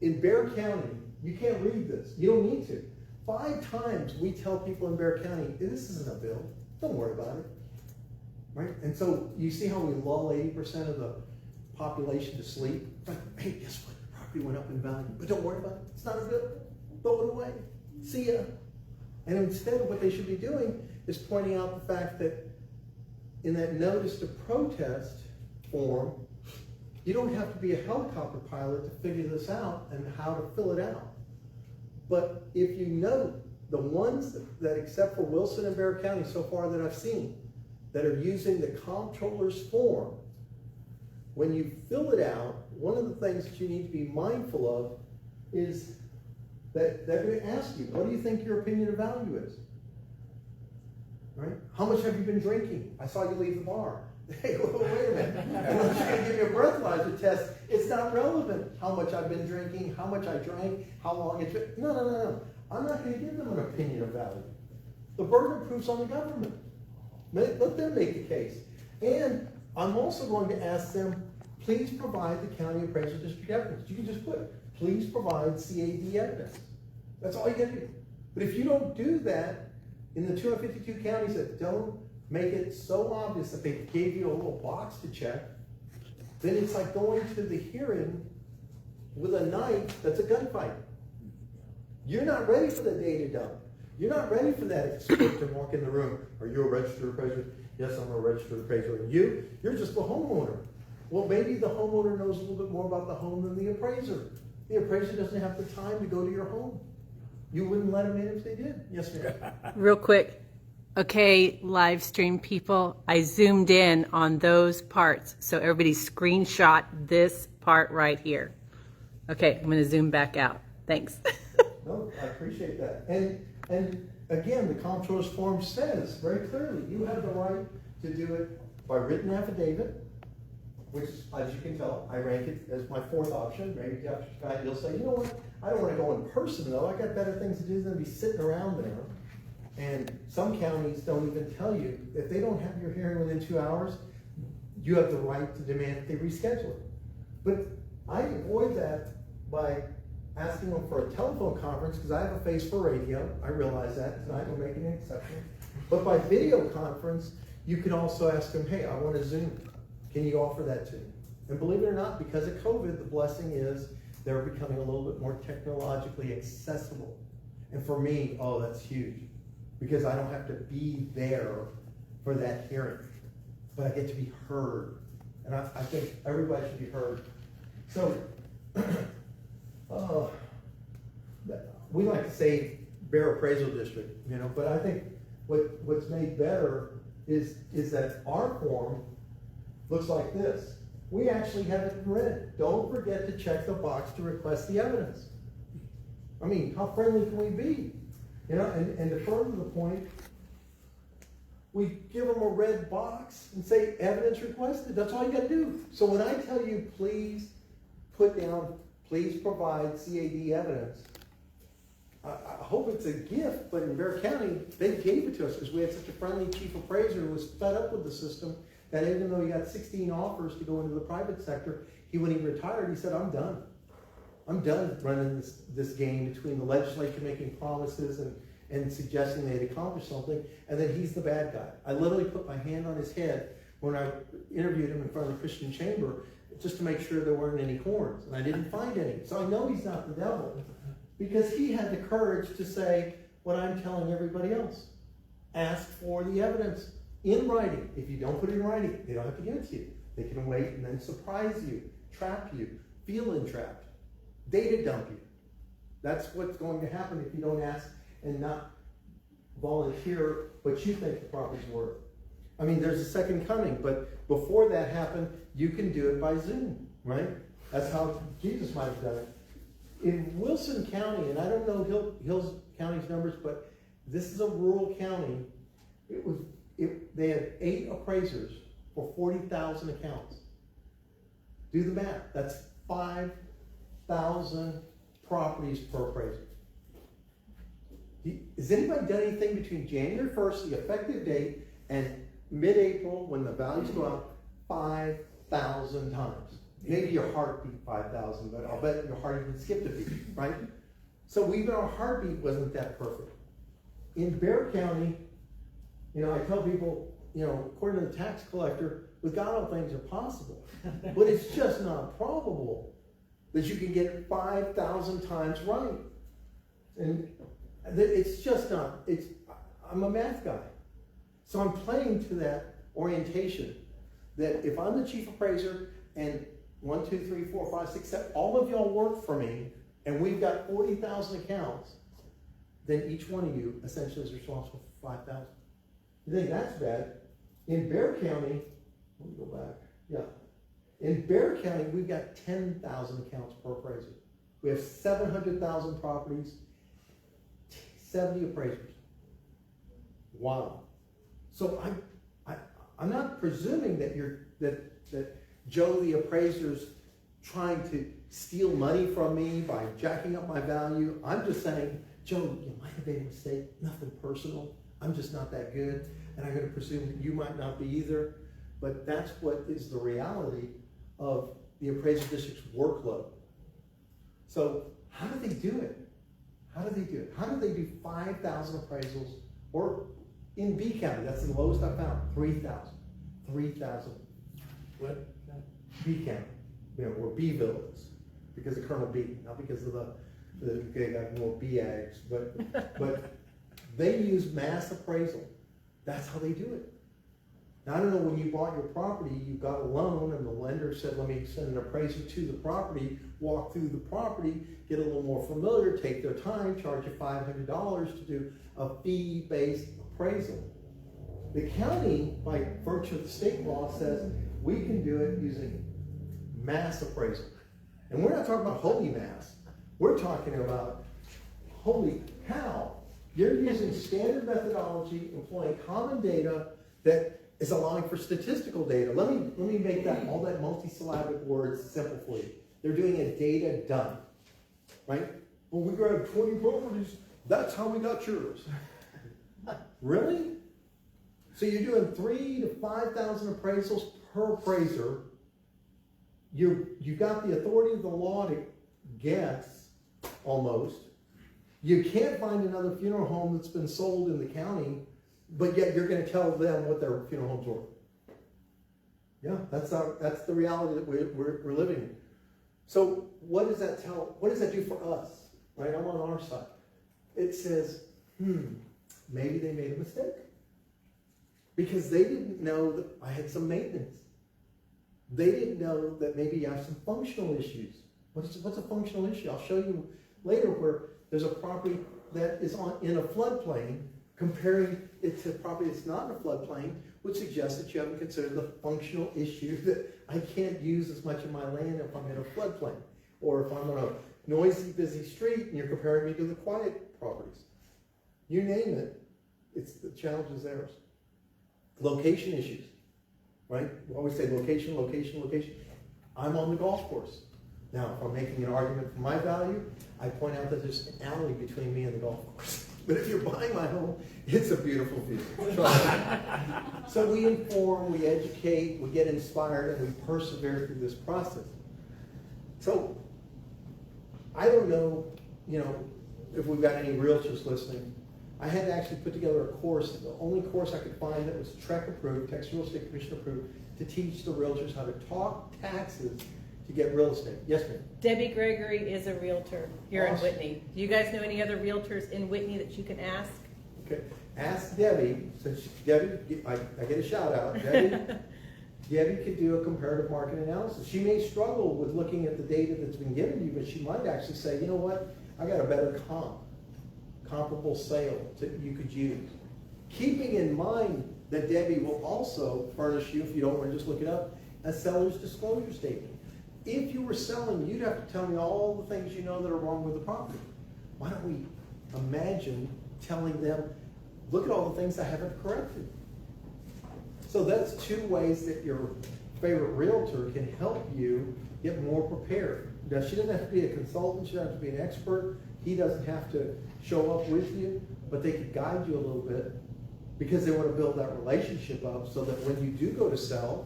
In Bexar County, you can't read this. You don't need to. 5 times we tell people in Bexar County, this isn't a bill. Don't worry about it. Right? And so you see how we lull 80% of the population to sleep? Hey, guess what? The property went up in value. But don't worry about it. It's not a bill. Throw it away. See ya. And instead, what they should be doing is pointing out the fact that in that notice to protest form, you don't have to be a helicopter pilot to figure this out and how to fill it out. But if you note the ones that except for Wilson and Bexar County so far that I've seen, that are using the comptroller's form, when you fill it out, one of the things that you need to be mindful of is that they're going to ask you, what do you think your opinion of value is? Right? How much have you been drinking? I saw you leave the bar. Hey, wait a minute. Unless you're going to give me a breathalyzer test, it's not relevant how much I've been drinking, how much I drank, how long it's been. No. I'm not going to give them an opinion of value. The burden of proof's on the government. Let them make the case. And I'm also going to ask them, please provide the county appraisal district evidence. You can just put, please provide CAD evidence. That's all you got to do. But if you don't do that, in the 252 counties that don't make it so obvious that they gave you a little box to check, then it's like going to the hearing with a knife that's a gunfight. You're not ready for the data dump. You're not ready for that expert to walk in the room. Are you a registered appraiser? Yes, I'm a registered appraiser. And you're just the homeowner. Well, maybe the homeowner knows a little bit more about the home than the appraiser. The appraiser doesn't have the time to go to your home. You wouldn't let them in if they did. Yes, ma'am. Real quick. Okay, live stream people, I zoomed in on those parts. So everybody screenshot this part right here. Okay, I'm going to zoom back out. Thanks. No, I appreciate that. And again, the comptroller's form says very clearly, you have the right to do it by written affidavit, which, as you can tell, I rank it as my fourth option. Maybe after tonight you'll say, you know what, I don't want to go in person though. I got better things to do than be sitting around there. And some counties don't even tell you, if they don't have your hearing within 2 hours, you have the right to demand that they reschedule it. But I avoid that by asking them for a telephone conference, because I have a face for radio. I realize that. Tonight we're making an exception. But by video conference, you can also ask them, hey, I want to Zoom. Can you offer that to me? And believe it or not, because of COVID, the blessing is they're becoming a little bit more technologically accessible. And for me, oh, that's huge. Because I don't have to be there for that hearing. But I get to be heard. And I think everybody should be heard. So, we like to say Bear Appraisal District, you know, but I think what's made better is that our form looks like this. We actually have it in red. Don't forget to check the box to request the evidence. I mean, how friendly can we be? You know, and to further the point, we give them a red box and say evidence requested. That's all you got to do. So when I tell you, please put down, please provide CAD evidence, I hope it's a gift, but in Bexar County, they gave it to us because we had such a friendly chief appraiser who was fed up with the system that even though he got 16 offers to go into the private sector, when he retired, he said, I'm done. I'm done running this game between the legislature making promises and suggesting they'd accomplish something, and then he's the bad guy. I literally put my hand on his head when I interviewed him in front of the Christian Chamber just to make sure there weren't any horns, and I didn't find any. So I know he's not the devil because he had the courage to say what I'm telling everybody else. Ask for the evidence in writing. If you don't put it in writing, they don't have to give it to you. They can wait and then surprise you, trap you, feel entrapped, data dump you. That's what's going to happen if you don't ask and not volunteer what you think the property's worth. I mean, there's a second coming, but before that happened, you can do it by Zoom, right? That's how Jesus might have done it. In Wilson County, and I don't know Hills County's numbers, but this is a rural county. They had 8 appraisers for 40,000 accounts. Do the math. That's 5,000 properties per appraiser. Has anybody done anything between January 1st, the effective date, and mid-April when the values go up 5,000 times? Maybe your heart beat 5,000, but I'll bet your heart even skipped a beat, right? So even our heartbeat wasn't that perfect. In Bexar County, you know, I tell people, you know, according to the tax collector, with God all things are possible. But it's just not probable that you can get it 5,000 times right. And it's just not, I'm a math guy. So I'm playing to that orientation that if I'm the chief appraiser and 1, 2, 3, 4, 5, 6, 7, all of y'all work for me and we've got 40,000 accounts, then each one of you essentially is responsible for $5,000. You think that's bad? In Bear County, let me go back. Yeah. In Bear County, we've got 10,000 accounts per appraiser. We have 700,000 properties, 70 appraisers. Wow. So I'm not presuming that that Joe the appraiser's trying to steal money from me by jacking up my value. I'm just saying, Joe, you might have made a mistake, nothing personal. I'm just not that good, and I'm going to presume that you might not be either. But that's what is the reality of the appraisal district's workload. So how do they do it? How do they do it? How do they do 5,000 appraisals? Or in B County, that's the lowest I found, 3,000. 3,000. What? B County, where Bville is, because of Colonel B, not because of they got more BAGs, but they use mass appraisal. That's how they do it. Now, I don't know, when you bought your property, you got a loan and the lender said, let me send an appraiser to the property, walk through the property, get a little more familiar, take their time, charge you $500 to do a fee-based appraisal. The county, by virtue of the state law, says we can do it using mass appraisal. And we're not talking about holy mass. We're talking about, holy cow, you're using standard methodology, employing common data that is allowing for statistical data. Let me make that, all that multisyllabic words simple for you. They're doing a data dump, right? Well, we grabbed 20 properties, that's how we got yours. Really? So you're doing 3,000 to 5,000 appraisals per appraiser. You got the authority of the law to guess, almost. You can't find another funeral home that's been sold in the county, but yet you're going to tell them what their funeral home's worth. Yeah, that's the reality that we're living in. So what does that tell? What does that do for us? Right, I'm on our side. It says, maybe they made a mistake because they didn't know that I had some maintenance. They didn't know that maybe you have some functional issues. What's a functional issue? I'll show you later where there's a property that is in a floodplain. Comparing it to a property that's not in a floodplain would suggest that you haven't considered the functional issue that I can't use as much of my land if I'm in a floodplain, or if I'm on a noisy, busy street and you're comparing me to the quiet properties. You name it, it's the challenge is theirs. Location issues, right? We always say location, location, location. I'm on the golf course. Now, if I'm making an argument for my value, I point out that there's an alley between me and the golf course. But if you're buying my home, it's a beautiful view. So we inform, we educate, we get inspired, and we persevere through this process. So I don't know, if we've got any realtors listening. I had to actually put together a course, the only course I could find that was TREC approved, Texas Real Estate Commission approved, to teach the realtors how to talk taxes to get real estate. Yes, ma'am. Debbie Gregory is a realtor here Awesome. in Whitney. Do you guys know any other realtors in Whitney that you can ask? Okay. Ask Debbie, since Debbie, I get a shout out. Debbie could do a comparative market analysis. She may struggle with looking at the data that's been given you, but she might actually say, you know what, I got a better comparable sale that you could use. Keeping in mind that Debbie will also furnish you, if you don't want to just look it up, a seller's disclosure statement. If you were selling, you'd have to tell me all the things you know that are wrong with the property. Why don't we imagine telling them, look at all the things I haven't corrected. So that's two ways that your favorite realtor can help you get more prepared. Now, she doesn't have to be a consultant, she doesn't have to be an expert, he doesn't have to show up with you, but they could guide you a little bit because they want to build that relationship up so that when you do go to sell,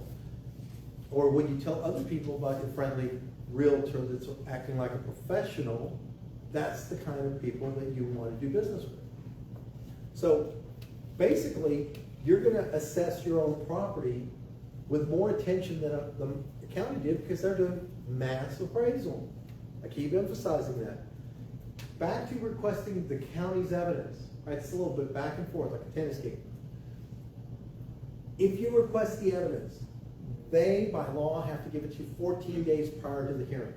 or when you tell other people about your friendly realtor that's acting like a professional, that's the kind of people that you want to do business with. So basically, you're going to assess your own property with more attention than the county did because they're doing mass appraisal. I keep emphasizing that. Back to requesting the county's evidence. Right, it's a little bit back and forth like a tennis game. If you request the evidence, they, by law, have to give it to you 14 days prior to the hearing.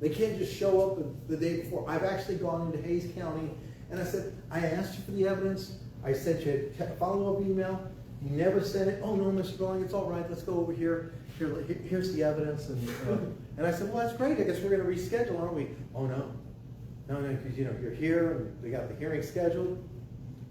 They can't just show up the day before. I've actually gone into Hays County And I said, I asked you for the evidence. I sent you a follow-up email. You never sent it. Oh, no, Mr. Berlanga, it's all right. Let's go over here. Here's the evidence. And I said, well, that's great. I guess we're going to reschedule, aren't we? Oh, no. No, because, you're here, and we got the hearing scheduled.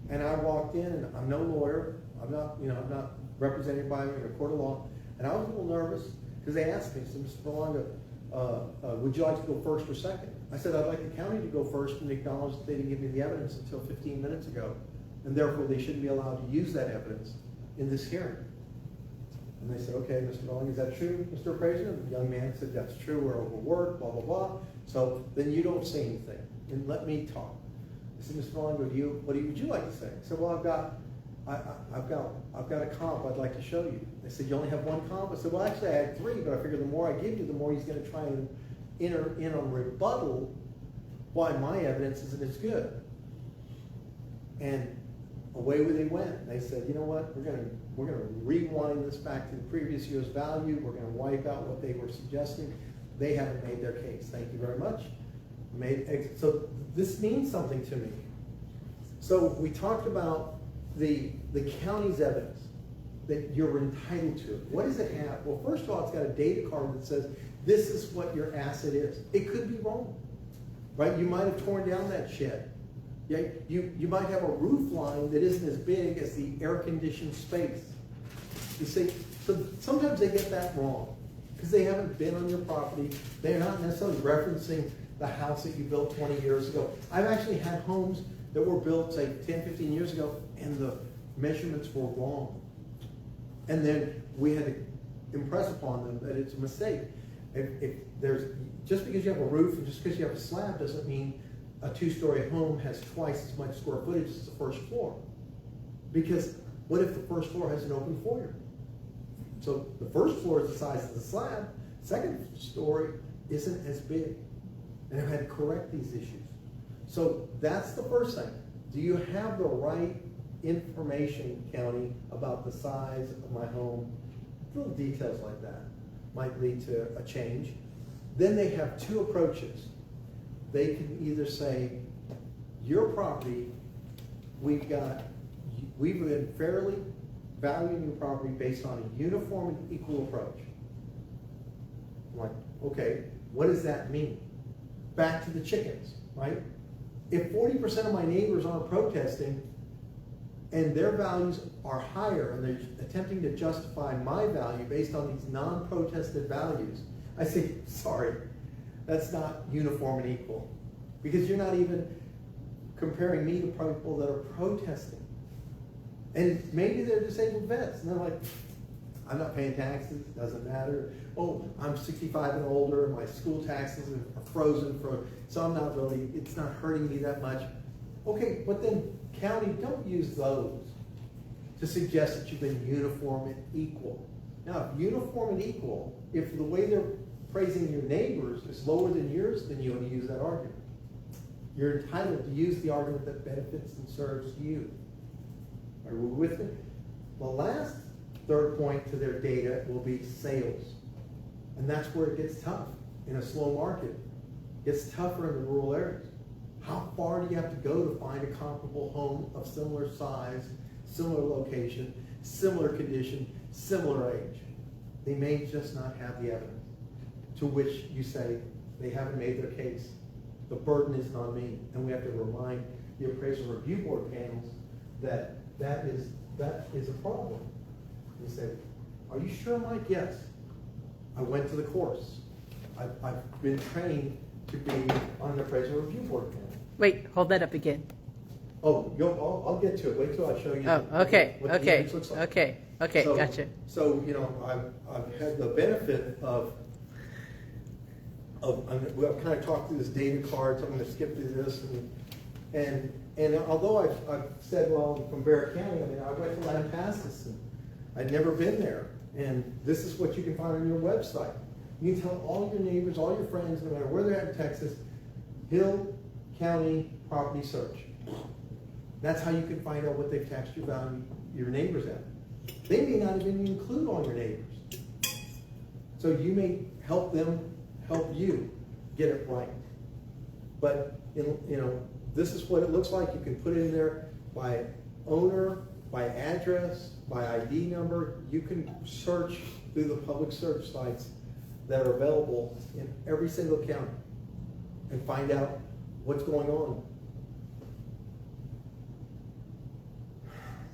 And I walked in, and I'm no lawyer. I'm not represented by in a court of law. And I was a little nervous because they asked me, so Mr. Berlanga, would you like to go first or second? I said, I'd like the county to go first and acknowledge that they didn't give me the evidence until 15 minutes ago. And therefore, they shouldn't be allowed to use that evidence in this hearing. And they said, okay, Mr. Berlanga, is that true, Mr. Appraiser? And the young man said, that's true, we're overworked, blah, blah, blah. So then you don't say anything, and let me talk. I said, Mr. Berlanga, what would you like to say? I said, well, I've got a comp I'd like to show you. They said, you only have one comp? I said, well, actually, I had 3, but I figured the more I give you, the more he's going to try and enter in on rebuttal why my evidence isn't as good. And away they went. They said, you know what, we're going to rewind this back to the previous year's value. We're going to wipe out what they were suggesting. They haven't made their case. Thank you very much. So this means something to me. So we talked about the county's evidence that you're entitled to. What does it have? Well, first of all, it's got a data card that says this is what your asset is. It could be wrong, right? You might have torn down that shed. Yeah, you might have a roof line that isn't as big as the air-conditioned space. You see, so sometimes they get that wrong because they haven't been on your property. They're not necessarily referencing the house that you built 20 years ago. I've actually had homes that were built, say, 10, 15 years ago, and the measurements were wrong. And then we had to impress upon them that it's a mistake. Just because you have a roof and just because you have a slab doesn't mean a 2-story home has twice as much square footage as the first floor. Because what if the first floor has an open foyer? So the first floor is the size of the slab, second story isn't as big. And I've had to correct these issues. So that's the first thing. Do you have the right information, county, about the size of my home? Little details like that might lead to a change. Then they have 2 approaches. They can either say, your property, we've been fairly valuing your property based on a uniform and equal approach. I'm like, okay, what does that mean? Back to the chickens, right? If 40% of my neighbors aren't protesting and their values are higher and they're attempting to justify my value based on these non-protested values, I say, sorry, that's not uniform and equal. Because you're not even comparing me to people that are protesting. And maybe they're disabled vets, and they're like, I'm not paying taxes, doesn't matter. Oh, I'm 65 and older, and my school taxes are frozen, so I'm not really, it's not hurting me that much. Okay, but then county, don't use those to suggest that you've been uniform and equal. Now, if uniform and equal, if the way they're praising your neighbors is lower than yours, then you want to use that argument. You're entitled to use the argument that benefits and serves you. Are we with me? The last third point to their data will be sales. And that's where it gets tough in a slow market. It gets tougher in the rural areas. How far do you have to go to find a comparable home of similar size, similar location, similar condition, similar age? They may just not have the evidence. To which you say, they haven't made their case. The burden isn't on me. And we have to remind the appraisal review board panels that that is a problem. You say, are you sure, Mike? Yes. I went to the course. I've been trained to be on an appraisal review board panel. Wait, hold that up again. Oh, I'll get to it. Wait till I show you Oh, okay, what the okay, image looks like. okay, So- gotcha. So, I've had the benefit of I've kind of talked through this data card, so I'm going to skip through this. And although I've said, well, from Barrett County, I mean, I went to Lampasas, and I'd never been there. And this is what you can find on your website. You can tell all your neighbors, all your friends, no matter where they're at in Texas, Hill County Property Search. That's how you can find out what they've taxed your neighbors at. They may not even include all your neighbors. So you may help them help you get it right. But this is what it looks like. You can put it in there by owner, by address, by ID number. You can search through the public search sites that are available in every single county and find out what's going on.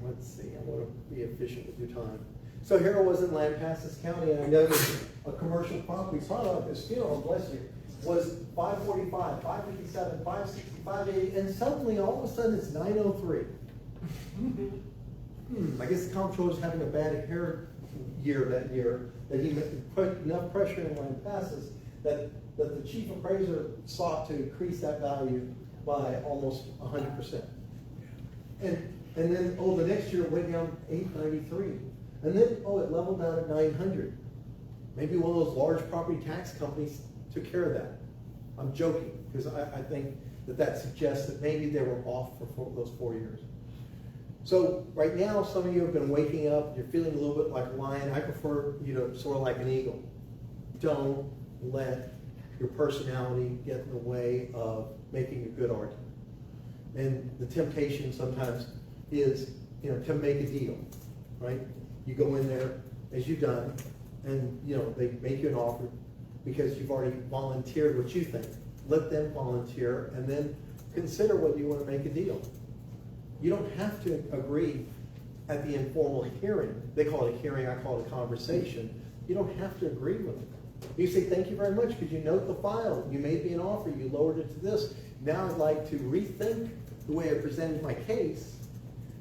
Let's see, I want to be efficient with your time. So here I was in Lampasas County, and I noticed a commercial property, probably this funeral, bless you, was 545, 557, 560, 580, and suddenly all of a sudden it's 903. I guess the comptroller was having a bad hair year that year, that he put enough pressure in Lampasas that the chief appraiser sought to increase that value by almost 100%. And then, the next year it went down 893. And then, it leveled out at 900. Maybe one of those large property tax companies took care of that. I'm joking, because I think that suggests that maybe they were off for those 4 years. So right now, some of you have been waking up, you're feeling a little bit like a lion. I prefer you to sort of like an eagle. Don't let your personality get in the way of making a good argument. And the temptation sometimes is, to make a deal, right? You go in there, as you've done, and, they make you an offer because you've already volunteered what you think. Let them volunteer, and then consider whether you want to make a deal. You don't have to agree at the informal hearing. They call it a hearing, I call it a conversation. You don't have to agree with them. You say, thank you very much, because you note the file. You made me an offer, you lowered it to this. Now I'd like to rethink the way I presented my case,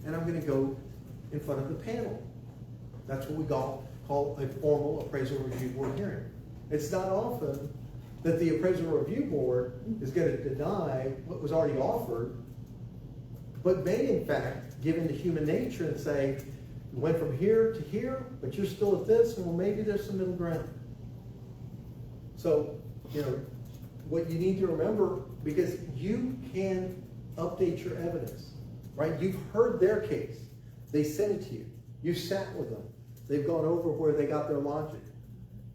and I'm going to go in front of the panel. That's what we call a formal appraisal review board hearing. It's not often that the appraisal review board is going to deny what was already offered, but may in fact give into human nature and say, you went from here to here, but you're still at this, well, maybe there's some middle ground. So, what you need to remember, because you can update your evidence, right? You've heard their case. They sent it to you. You sat with them. They've gone over where they got their logic.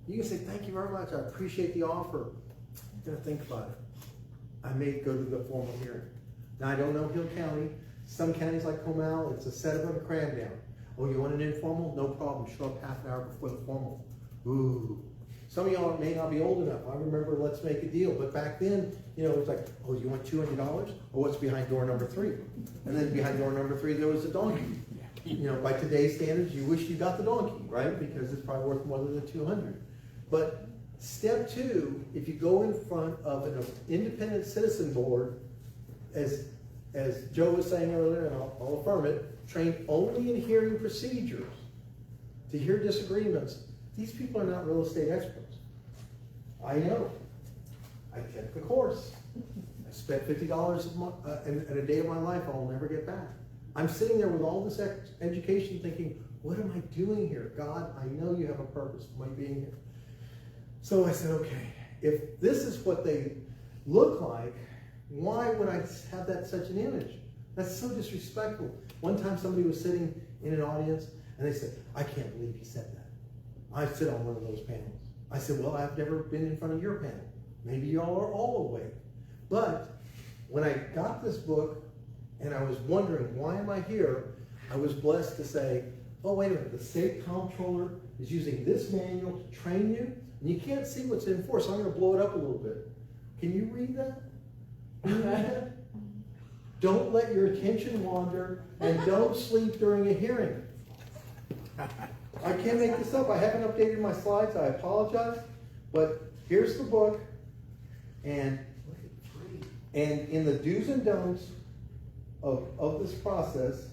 You can say, thank you very much. I appreciate the offer. I'm going to think about it. I may go to the formal hearing. Now, I don't know Hill County. Some counties like Comal, it's a set of a cram down. Oh, you want an informal? No problem. Show up half an hour before the formal. Ooh. Some of y'all may not be old enough. I remember Let's Make a Deal. But back then, it was like, oh, you want $200? Or what's behind door number 3? And then behind door number 3, there was a donkey. By today's standards, you wish you got the donkey, right? Because it's probably worth more than the 200. But step 2, if you go in front of an independent citizen board, as Joe was saying earlier, and I'll affirm it, trained only in hearing procedures to hear disagreements. These people are not real estate experts. I know. I took the course. I spent $50 in a day of my life I'll never get back. I'm sitting there with all this education thinking, what am I doing here? God, I know you have a purpose for my being here. So I said, okay, if this is what they look like, why would I have such an image? That's so disrespectful. One time somebody was sitting in an audience and they said, I can't believe he said that. I sit on one of those panels. I said, well, I've never been in front of your panel. Maybe y'all are all awake. But when I got this book and I was wondering, why am I here? I was blessed to say, oh, wait a minute, the state comptroller is using this manual to train you, and you can't see what's in for, so I'm going to blow it up a little bit. Can you read that? Can you read that? Don't let your attention wander, and don't sleep during a hearing. I can't make this up. I haven't updated my slides. I apologize. But here's the book. And in the do's and don'ts of this process.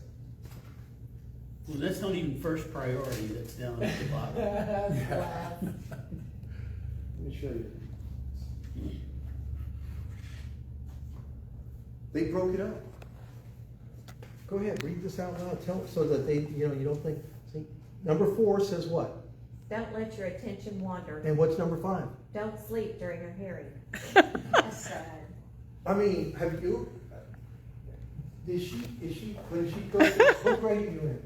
Well, that's not even first priority. That's down at the bottom. Let me show you. They broke it up. Go ahead, read this out loud. Tell so that they, you don't think. See, number 4 says what? Don't let your attention wander. And what's number 5? Don't sleep during your hearing. That's sad. I mean, have you? Is she? When she goes, what grade are you in?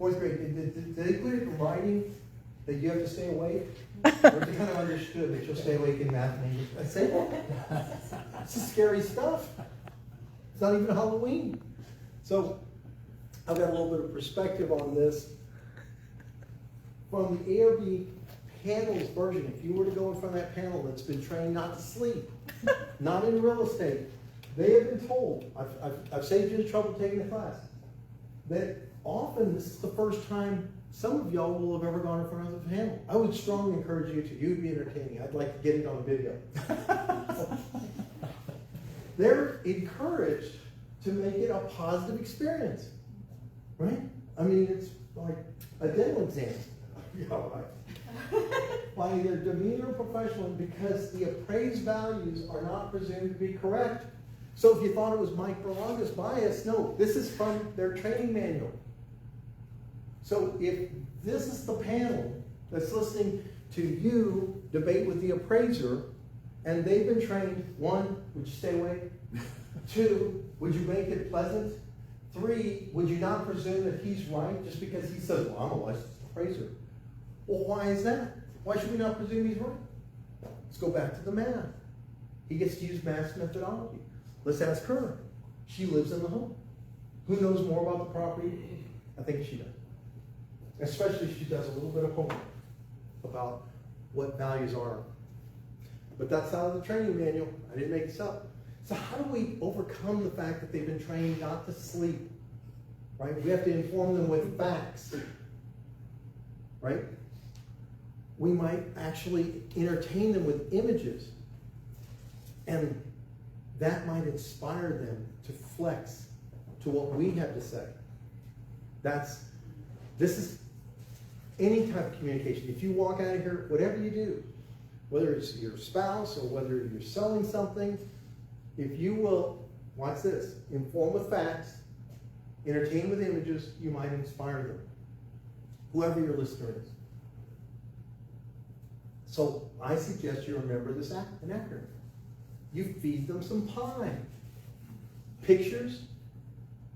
4th grade. Did they put it in writing that you have to stay awake, or if you kind of understood that you'll stay awake in math and English. I say, well, this is scary stuff. It's not even Halloween. So I've got a little bit of perspective on this. From the ARB panels version, if you were to go in front of that panel that's been trained not to sleep, not in real estate, they have been told, I've saved you the trouble taking the class, that often this is the first time some of y'all will have ever gone in front of the panel. I would strongly encourage you to. You'd be entertaining. I'd like to get it on video. They're encouraged to make it a positive experience, right? I mean, it's like a dental exam. Yeah, right. By their demeanor professional, because the appraised values are not presumed to be correct. So if you thought it was Mike Berlanga's bias, no, this is from their training manual. So if this is the panel that's listening to you debate with the appraiser, and they've been trained, 1, would you stay awake? 2, would you make it pleasant? 3, would you not presume that he's right just because he says, well, I'm a licensed appraiser? Well, why is that? Why should we not presume he's right? Let's go back to the math. He gets to use math methodology. Let's ask her. She lives in the home. Who knows more about the property? I think she does. Especially if she does a little bit of homework about what values are. But that's out of the training manual. I didn't make this up. So how do we overcome the fact that they've been trained not to sleep? Right? We have to inform them with facts. Right? We might actually entertain them with images. And that might inspire them to flex to what we have to say. This is any type of communication. If you walk out of here, whatever you do, whether it's your spouse or whether you're selling something, if you will, watch this, inform with facts, entertain with images, you might inspire them, whoever your listener is. So I suggest you remember this acronym. You feed them some pie. Pictures,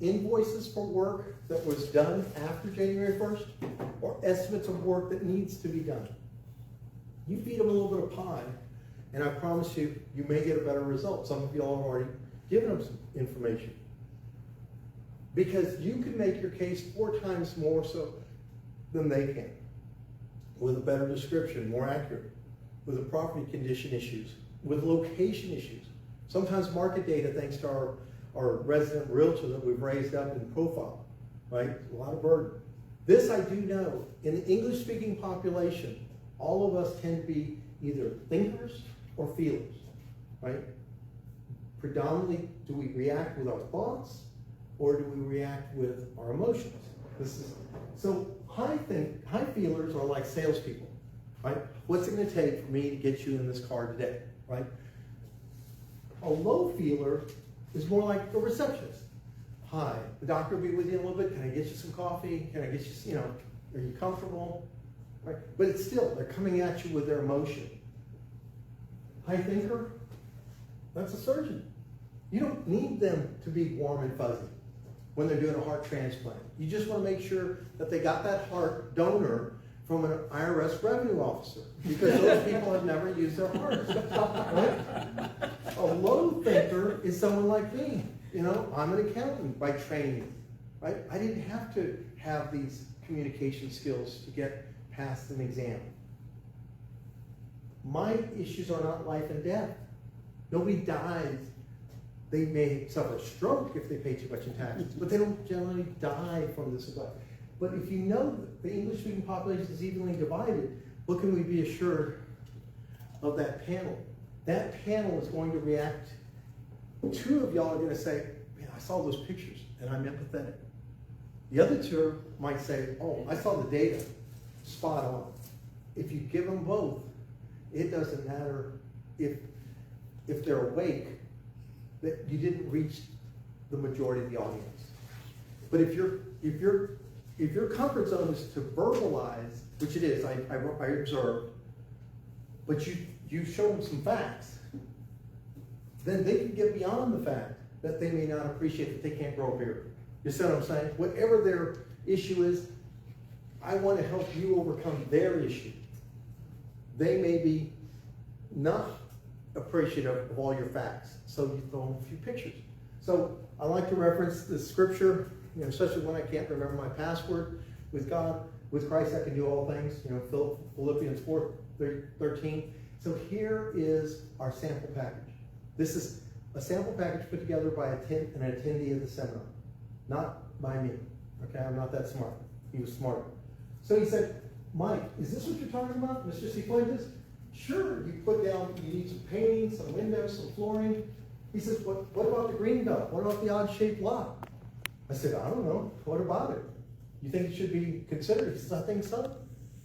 invoices for work that was done after January 1st, or estimates of work that needs to be done. You feed them a little bit of pie, and I promise you, you may get a better result. Some of you all have already given them some information. Because you can make your case 4 times more so than they can, with a better description, more accurate, with the property condition issues, with location issues. Sometimes market data, thanks to our resident realtor that we've raised up in profile, right? A lot of burden. This I do know, in the English-speaking population, all of us tend to be either thinkers or feelers, right? Predominantly, do we react with our thoughts or do we react with our emotions? So high feelers are like salespeople, right? What's it going to take for me to get you in this car today, right? A low feeler is more like a receptionist. Hi, the doctor will be with you in a little bit. Can I get you some coffee? Can I get you, are you comfortable? Right? But it's still, they're coming at you with their emotion. High thinker, that's a surgeon. You don't need them to be warm and fuzzy when they're doing a heart transplant. You just want to make sure that they got that heart donor from an IRS revenue officer, because those people have never used their hearts. Right? A low thinker is someone like me. I'm an accountant by training. Right? I didn't have to have these communication skills to get past an exam. My issues are not life and death. Nobody dies. They may suffer a stroke if they pay too much in taxes, but they don't generally die from this advice. But if you know that the English-speaking population is evenly divided, what can we be assured of that panel? That panel is going to react. 2 of y'all are going to say, man, I saw those pictures and I'm empathetic. The other 2 might say, oh, I saw the data, spot on. If you give them both, it doesn't matter if they're awake, that you didn't reach the majority of the audience. But if your comfort zone is to verbalize, which it is, I observe, but you show them some facts, then they can get beyond the fact that they may not appreciate that they can't grow a beard. You see what I'm saying? Whatever their issue is, I want to help you overcome their issue. They may be not appreciative of all your facts, so you throw them a few pictures. So I like to reference the scripture, especially when I can't remember my password. With God, with Christ, I can do all things. Philippians 4:13. So here is our sample package. This is a sample package put together by an attendee of the seminar, not by me. Okay, I'm not that smart. He was smarter. So he said, Mike, is this what you're talking about, Mr. Cifuentes? Sure, you put down, you need some painting, some windows, some flooring. He says, what about the green belt? What about the odd-shaped lot? I said, I don't know. What about it? You think it should be considered? He says, I think so.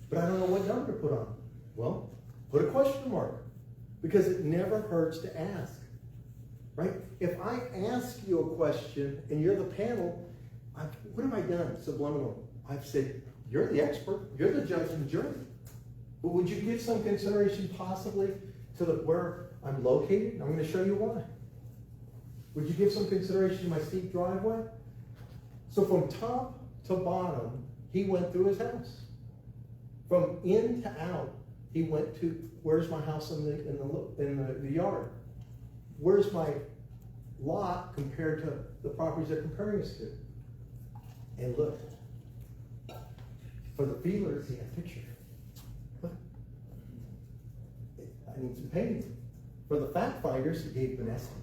But I don't know what number to put on. Well, put a question mark. Because it never hurts to ask. Right? If I ask you a question and you're the panel, what have I done subliminal? I've said, you're the expert. You're the judge and jury. But would you give some consideration possibly to where I'm located? I'm going to show you why. Would you give some consideration to my steep driveway? So from top to bottom, he went through his house. From in to out, he went to, where's my house in the yard? Where's my lot compared to the properties they're comparing us to? And look, for the feelers, he had a picture. Look. I need some painting. For the fact finders, he gave an estimate.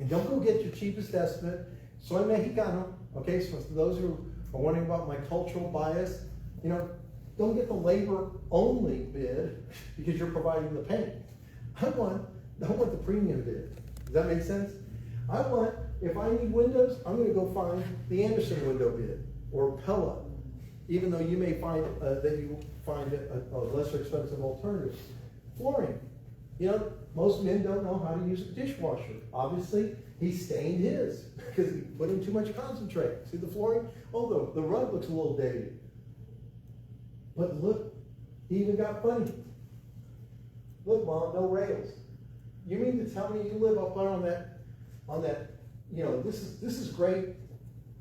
And don't go get your cheapest estimate. Soy Mexicano, okay, so for those who are wondering about my cultural bias, don't get the labor-only bid because you're providing the paint. I want the premium bid. Does that make sense? If I need windows, I'm going to go find the Anderson window bid or Pella, even though you may find that you find a lesser expensive alternative. Flooring. Most men don't know how to use a dishwasher. Obviously, he stained his because he put in too much concentrate. See the flooring? Oh, the rug looks a little dated. But look, he even got funny. Look, Mom, no rails. You mean to tell me you live up on that, this is great,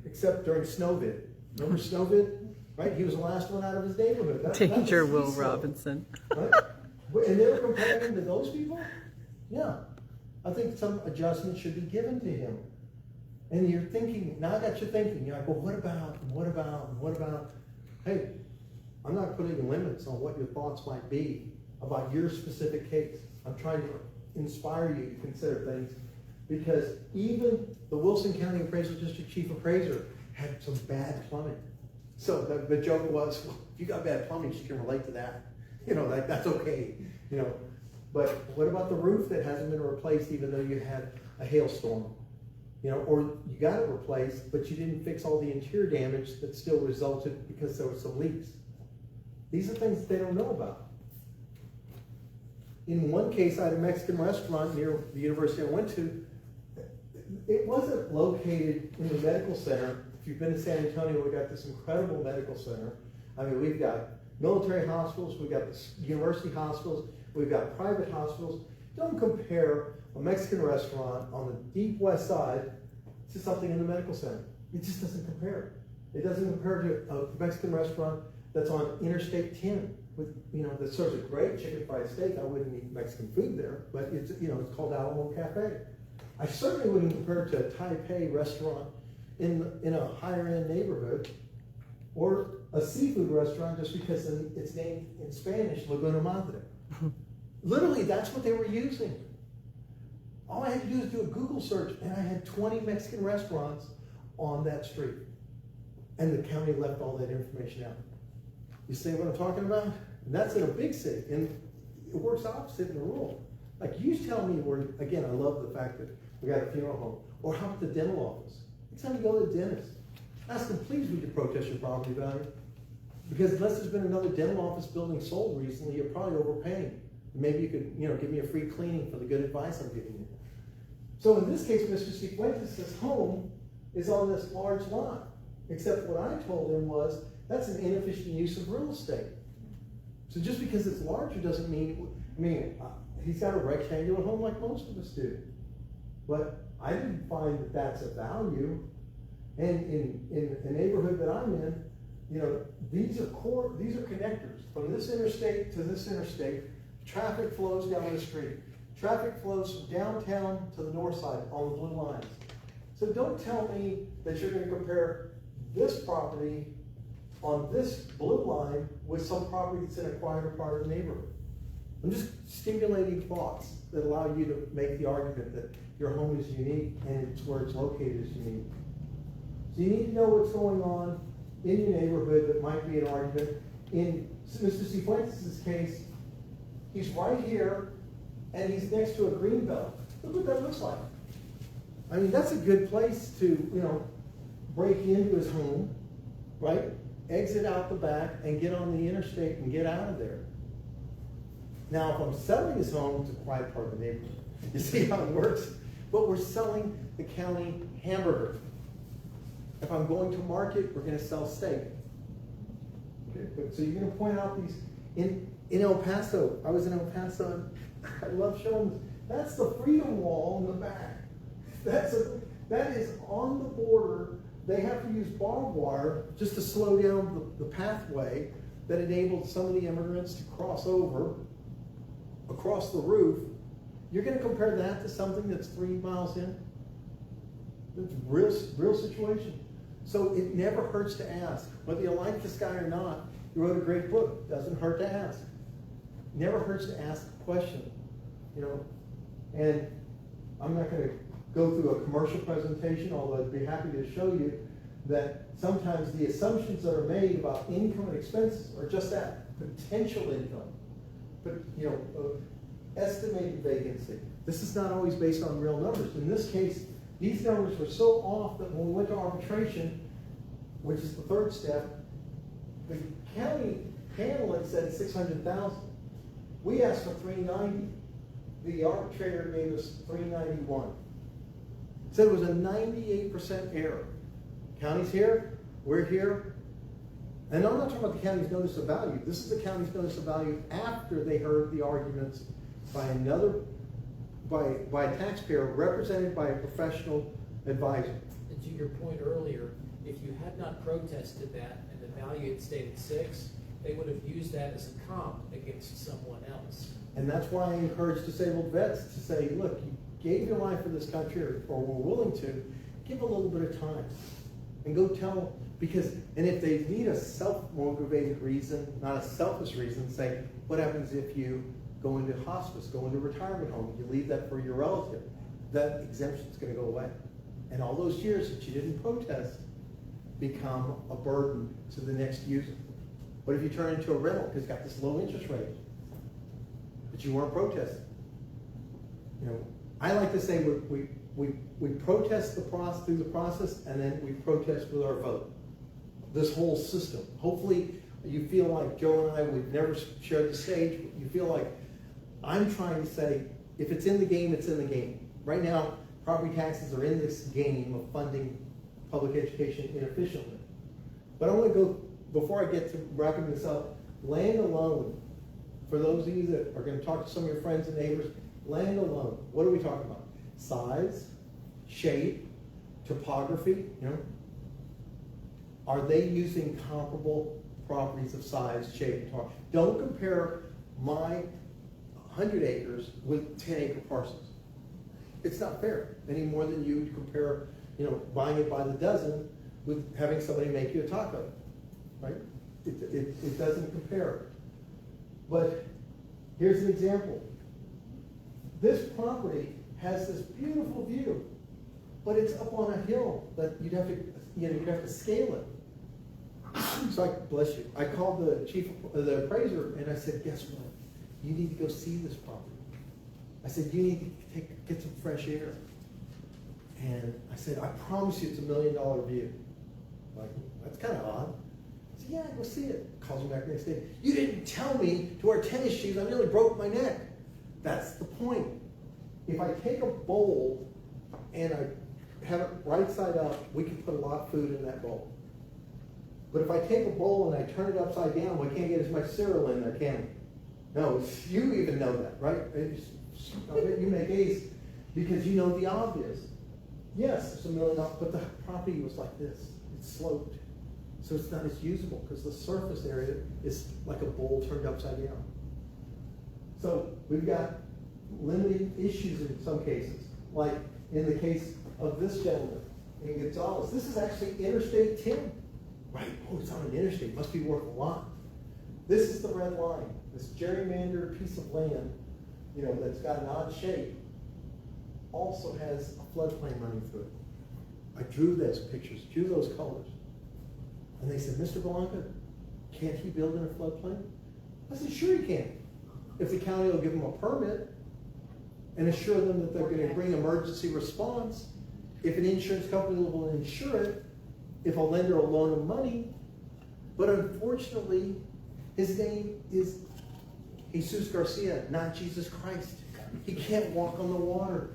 except during Snowvid. Remember Snowvid? Right? He was the last one out of his neighborhood. Danger Will Robinson. Right? And they were comparing to those people? Yeah. I think some adjustment should be given to him. And you're thinking, now I got you thinking, you're like, well, what about? Hey, I'm not putting limits on what your thoughts might be about your specific case. I'm trying to inspire you to consider things because even the Wilson County Appraisal District Chief Appraiser had some bad plumbing. So the joke was, well, if you got bad plumbing, she can relate to that. That's okay. But what about the roof that hasn't been replaced even though you had a hailstorm? Or you got it replaced, but you didn't fix all the interior damage that still resulted because there were some leaks. These are things that they don't know about. In one case, I had a Mexican restaurant near the university I went to. It wasn't located in the medical center. If you've been to San Antonio, we've got this incredible medical center. We've got military hospitals, we've got university hospitals, we've got private hospitals. Don't compare a Mexican restaurant on the deep west side to something in the medical center. It just doesn't compare. It doesn't compare to a Mexican restaurant that's on Interstate 10 with, that serves a great chicken fried steak. I wouldn't eat Mexican food there, but it's called Alamo Cafe. I certainly wouldn't compare it to a Taipei restaurant in a higher end neighborhood or a seafood restaurant just because it's named in Spanish Laguna Madre. Literally, that's what they were using. All I had to do was do a Google search, and I had 20 Mexican restaurants on that street. And the county left all that information out. You see what I'm talking about? And that's in a big city, and it works opposite in the rural. Like, you tell me where, again, I love the fact that we got a funeral home. Or how about the dental office? Next time you go to the dentist, ask them, please, would you protest your property value? Because unless there's been another dental office building sold recently, you're probably overpaying. Maybe you could, give me a free cleaning for the good advice I'm giving you. So in this case, Mr. Cifuentes' home is on this large lot. Except what I told him was, that's an inefficient use of real estate. So just because it's larger doesn't mean, he's got a rectangular home like most of us do. But I didn't find that that's a value. And in a neighborhood that I'm in, you know, these are connectors from this interstate to this interstate. Traffic flows down the street. Traffic flows from downtown to the north side on the blue lines. So don't tell me that you're gonna compare this property on this blue line with some property that's in a quieter part of the neighborhood. I'm just stimulating thoughts that allow you to make the argument that your home is unique and it's where it's located is unique. So you need to know what's going on in your neighborhood that might be an argument. In Mr. Cifuentes' case, he's right here and he's next to a green belt. Look what that looks like. I mean, that's a good place to, you know, break into his home, right? Exit out the back and get on the interstate and get out of there. Now, if I'm selling his home, it's a quiet part of the neighborhood. You see how it works? But we're selling the county hamburger. If I'm going to market, we're gonna sell steak. Okay, so you're gonna point out these, in El Paso, I was in El Paso, I love showing this. That's the Freedom Wall in the back. That is on the border. They have to use barbed wire just to slow down the pathway that enabled some of the immigrants to cross over across the roof. You're gonna compare that to something that's 3 miles in? It's a real situation. So it never hurts to ask. Whether you like this guy or not, he wrote a great book. Doesn't hurt to ask. Never hurts to ask a question, you know. And I'm not gonna go through a commercial presentation, although I'd be happy to show you that sometimes the assumptions that are made about income and expenses are just that, potential income, but you know, estimated vacancy. This is not always based on real numbers. In this case, these numbers were so off that when we went to arbitration, which is the third step, the county handler said 600,000. We asked for 390. The arbitrator gave us 391. Said it was a 98% error. County's here, we're here. And I'm not talking about the county's notice of value. This is the county's notice of value after they heard the arguments by a taxpayer represented by a professional advisor. And to your point earlier, if you had not protested that and the value had stayed at 6, they would have used that as a comp against someone else. And that's why I encourage disabled vets to say, look, you gave your life for this country, or were willing to, give a little bit of time. And go tell, and if they need a self-motivated reason, not a selfish reason, say, what happens if you go into hospice, go into retirement home, you leave that for your relative, that exemption's gonna go away. And all those years that you didn't protest become a burden to the next user. What if you turn into a rental because it's got this low interest rate, but you weren't protesting? You know, I like to say we protest through the process, and then we protest with our vote. This whole system. Hopefully you feel like Joe and I, we've never shared the stage, but you feel like I'm trying to say, if it's in the game, it's in the game. Right now, property taxes are in this game of funding public education inefficiently. But I want to go, before I get to wrapping this up, land alone, for those of you that are going to talk to some of your friends and neighbors, land alone, what are we talking about? Size, shape, topography, you know? Are they using comparable properties of size, shape, and topography? Don't compare my 100 acres with 10-acre parcels. It's not fair any more than you compare, you know, buying it by the dozen with having somebody make you a taco, right? It doesn't compare. But here's an example. This property has this beautiful view, but it's up on a hill that you'd have to scale it. So bless you. I called the appraiser, and I said, guess what? You need to go see this property. I said, you need to get some fresh air. And I said, I promise you it's $1 million view. Like, that's kind of odd. I said, yeah, go see it. Calls me back the next day. You didn't tell me to wear tennis shoes. I nearly broke my neck. That's the point. If I take a bowl and I have it right side up, we can put a lot of food in that bowl. But if I take a bowl and I turn it upside down, we can't get as much cereal in there, can we? No, you even know that, right? I bet you make A's because you know the obvious. Yes, it's $1 million, but the property was like this. It sloped. So it's not as usable because the surface area is like a bowl turned upside down. So we've got limiting issues in some cases, like in the case of this gentleman in Gonzales. This is actually Interstate 10. Right, oh, it's on an interstate, must be worth a lot. This is the red line, this gerrymandered piece of land, you know, that's got an odd shape, also has a floodplain running through it. I drew those pictures, drew those colors. And they said, Mr. Berlanga, can't he build in a floodplain? I said, sure he can. If the county will give him a permit and assure them that they're going to bring emergency response, if an insurance company will insure it, if a lender will loan him money. But unfortunately, his name is Jesus Garcia, not Jesus Christ. He can't walk on the water.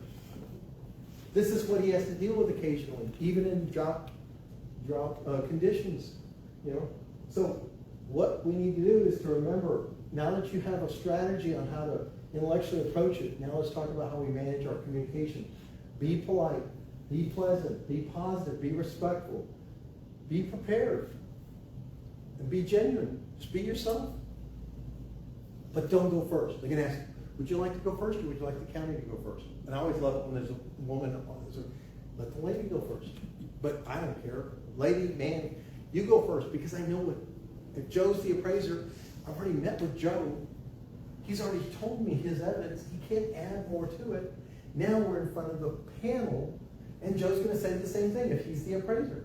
This is what he has to deal with occasionally, even in drop conditions, you know. So what we need to do is to remember, now that you have a strategy on how to intellectually approach it, now let's talk about how we manage our communication. Be polite, be pleasant, be positive, be respectful, be prepared, and be genuine. Just be yourself. But don't go first. They're going to ask, would you like to go first or would you like the county to go first? And I always love it when there's a woman on this. Let the lady go first. But I don't care. Lady, man, you go first because I know what, if Joe's the appraiser, I've already met with Joe. He's already told me his evidence. He can't add more to it. Now we're in front of the panel and Joe's going to say the same thing if he's the appraiser.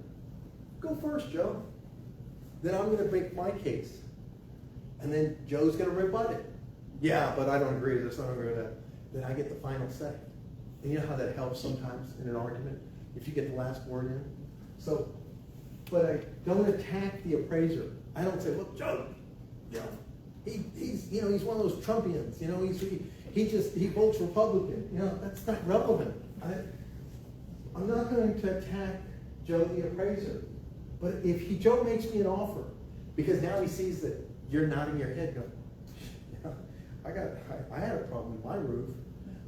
Go first, Joe. Then I'm going to make my case. And then Joe's going to rebut it. Yeah, but I don't agree with this, I don't agree with that. Then I get the final say. And you know how that helps sometimes in an argument? If you get the last word in. So, but I don't attack the appraiser. I don't say, look, Joe, you know, he's one of those Trumpians, you know, he votes Republican. You know, that's not relevant. I'm not going to attack Joe the appraiser. But if Joe makes me an offer, because now he sees that you're nodding your head going, you know, I had a problem with my roof.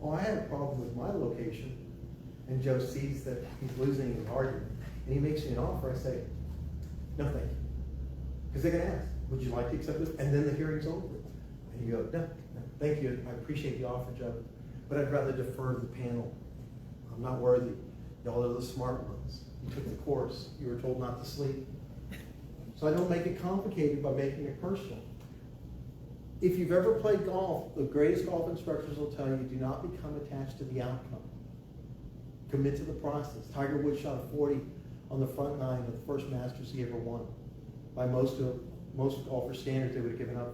Oh, I had a problem with my location. And Joe sees that he's losing his argument. And he makes me an offer. I say, no, thank you. Because they're going to ask, would you like to accept this? And then the hearing's over. And you go, no, thank you. I appreciate the offer, Joe. But I'd rather defer to the panel. I'm not worthy. Y'all are the smart ones. You took the course. You were told not to sleep. So I don't make it complicated by making it personal. If you've ever played golf, the greatest golf instructors will tell you, do not become attached to the outcome. Commit to the process. Tiger Woods shot a 40 on the front nine of the first Masters he ever won. By most golfer standards, they would have given up.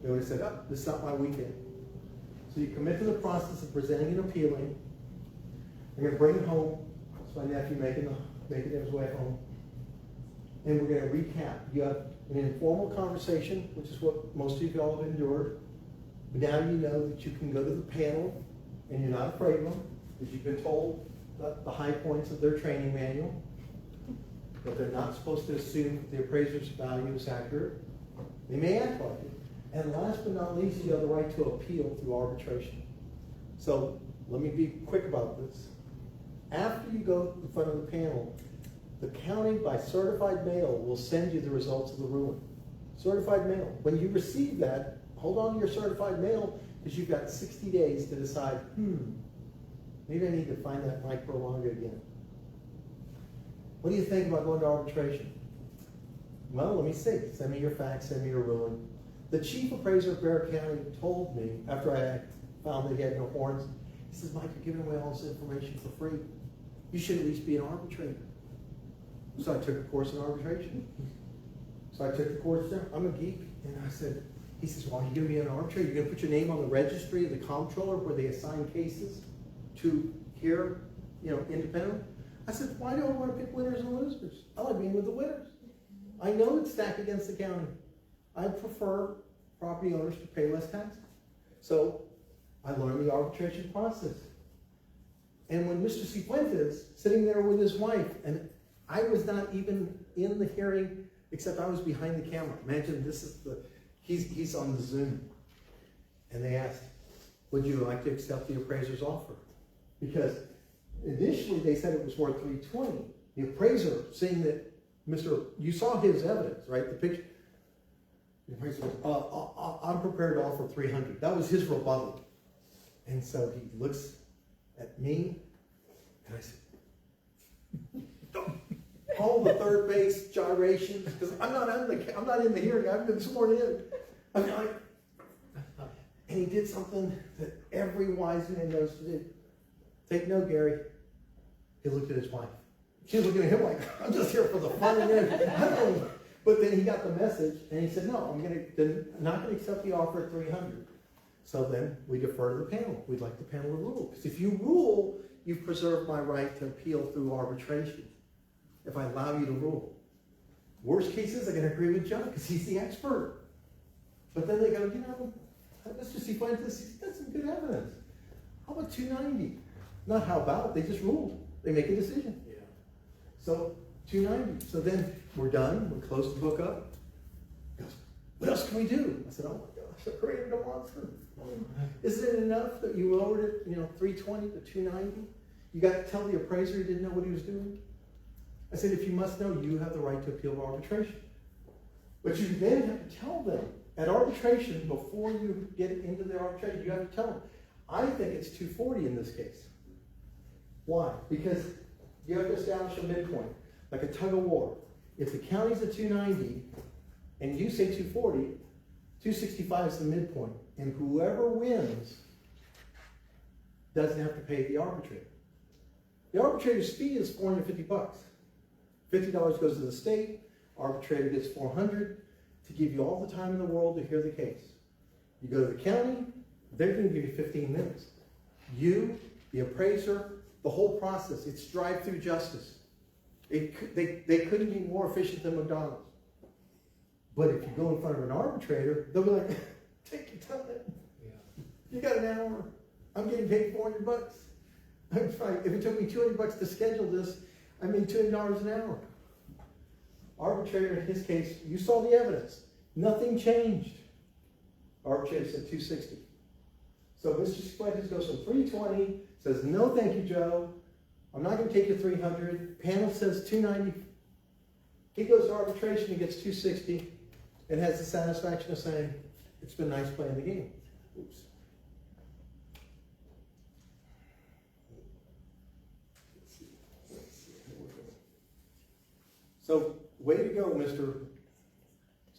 They would have said, oh, this is not my weekend. So you commit to the process of presenting and appealing. I'm going to bring it home. It's my nephew making his way home. And we're going to recap. You have an informal conversation, which is what most of y'all have endured. But now you know that you can go to the panel and you're not afraid of them, because you've been told the high points of their training manual, that they're not supposed to assume the appraiser's value is accurate. They may act like it. And last but not least, you have the right to appeal through arbitration. So let me be quick about this. After you go in front of the panel, the county, by certified mail, will send you the results of the ruling. Certified mail. When you receive that, hold on to your certified mail, because you've got 60 days to decide, maybe I need to find that Mike Berlanga again. What do you think about going to arbitration? Well, let me see. Send me your facts, send me your ruling. The chief appraiser of Bear County told me, after I found that he had no horns, he says, Mike, you're giving away all this information for free. You should at least be an arbitrator. So I took a course in arbitration. So I took the course there. I'm a geek. And I said, he says, well, are you going to be an arbitrator? You're going to put your name on the registry of the comptroller where they assign cases to hear, independently? I said, why do I want to pick winners and losers? I like being with the winners. I know it's stacked against the county. I prefer property owners to pay less taxes. So I learned the arbitration process. And when Mr. Cifuentes, sitting there with his wife, and I was not even in the hearing, except I was behind the camera. Imagine he's on the Zoom. And they asked, would you like to accept the appraiser's offer? Because initially they said it was worth $320. The appraiser, seeing that you saw his evidence, right? The picture. The appraiser goes, I'm prepared to offer 300. That was his rebuttal. And so he looks at me, and I said, all the third base gyrations, because I'm not in the hearing, I've been sworn in. I mean, and he did something that every wise man knows to do. Take note, Gary. He looked at his wife. She was looking at him like, I'm just here for the fun of it. But then he got the message, and he said, no, I'm not going to accept the offer at 300. So then we defer to the panel. We'd like the panel to rule. Because if you rule, you've preserved my right to appeal through arbitration. If I allow you to rule. Worst case is I'm going to agree with John, because he's the expert. But then they go, Mr. Cifuentes, he's got some good evidence. How about 290? Not how about, they just ruled. They make a decision. Yeah. So 290. So then we're done. We close the book up. He goes, what else can we do? I said, oh my gosh, I created a monster. Isn't it enough that you lowered it, 320 to 290? You got to tell the appraiser he didn't know what he was doing? I said, if you must know, you have the right to appeal to arbitration. But you then have to tell them at arbitration, before you get into the arbitration, you have to tell them, I think it's 240 in this case. Why? Because you have to establish a midpoint, like a tug of war. If the county's at 290 and you say 240, 265 is the midpoint. And whoever wins doesn't have to pay the arbitrator. The arbitrator's fee is $450. $50 goes to the state, arbitrator gets $400 to give you all the time in the world to hear the case. You go to the county, they're going to give you 15 minutes. You, the appraiser, the whole process, it's drive-through justice. They couldn't be more efficient than McDonald's. But if you go in front of an arbitrator, they'll be like, take your time. Yeah. You got an hour. I'm getting paid $400. I'm fine. If it took me $200 to schedule this, I made $200 an hour. Arbitrator, in his case, you saw the evidence. Nothing changed. Arbitrator said 260. So Mr. Cifuentes goes from 320, says, no thank you, Joe. I'm not going to take you 300. Panel says 290. He goes to arbitration, he gets 260, and has the satisfaction of saying, it's been nice playing the game. Oops. So, way to go, Mr.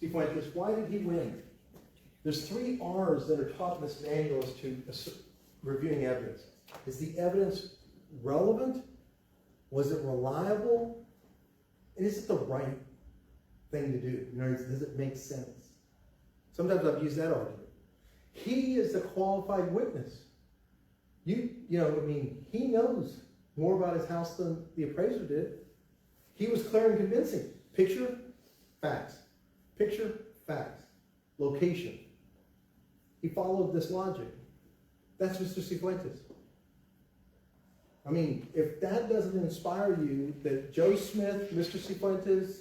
Cifuentes. Why did he win? There's 3 R's that are taught in this manual as to reviewing evidence. Is the evidence relevant? Was it reliable? And is it the right thing to do? Does it make sense? Sometimes I've used that argument. He is the qualified witness. He knows more about his house than the appraiser did. He was clear and convincing. Picture, facts. Picture, facts. Location. He followed this logic. That's Mr. Cifuentes. I mean, if that doesn't inspire you, that Joe Smith, Mr. Cifuentes,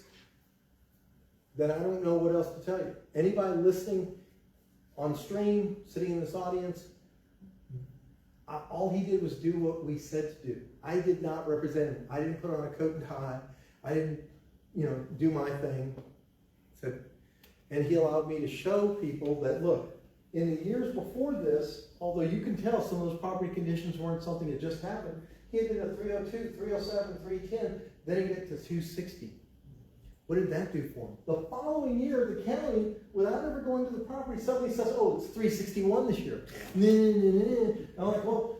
then I don't know what else to tell you. Anybody listening on stream, sitting in this audience, all he did was do what we said to do. I did not represent him. I didn't put on a coat and tie. I didn't, do my thing. And he allowed me to show people that, look, in the years before this, although you can tell some of those property conditions weren't something that just happened, he had been at 302, 307, 310, then he get to 260. What did that do for him? The following year, the county, without ever going to the property, suddenly says, oh, it's 361 this year. I'm like, well,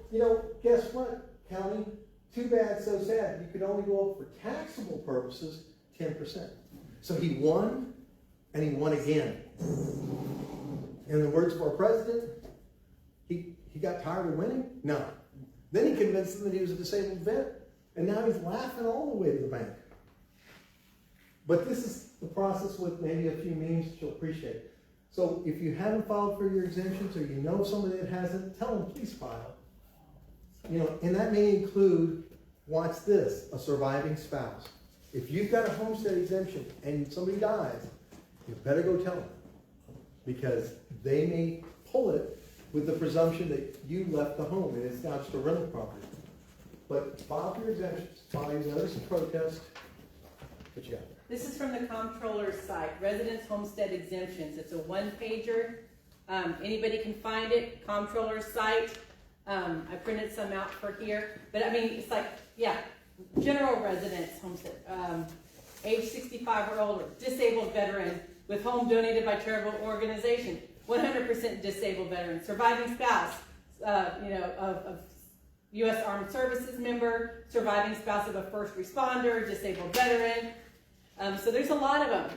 guess what, county? Too bad, so sad. You could only go up for taxable purposes 10%. So he won, and he won again. In the words of our president, he got tired of winning? No. Then he convinced them that he was a disabled vet, and now he's laughing all the way to the bank. But this is the process with maybe a few memes that you'll appreciate. So if you haven't filed for your exemptions, or you know somebody that hasn't, tell them, please file. And that may include, watch this, a surviving spouse. If you've got a homestead exemption and somebody dies, you better go tell them. Because they may pull it with the presumption that you left the home and it's not just a rental property. But file for your exemptions, file your notice of protest, what you got there. This is from the comptroller's site, residence homestead exemptions. It's a one-pager. Anybody can find it, comptroller's site. I printed some out for here, but I mean, it's like, yeah, general residence homestead, age 65 or older, disabled veteran with home donated by charitable organization, 100% disabled veteran, surviving spouse, of U.S. Armed Services member, surviving spouse of a first responder, disabled veteran. So there's a lot of them.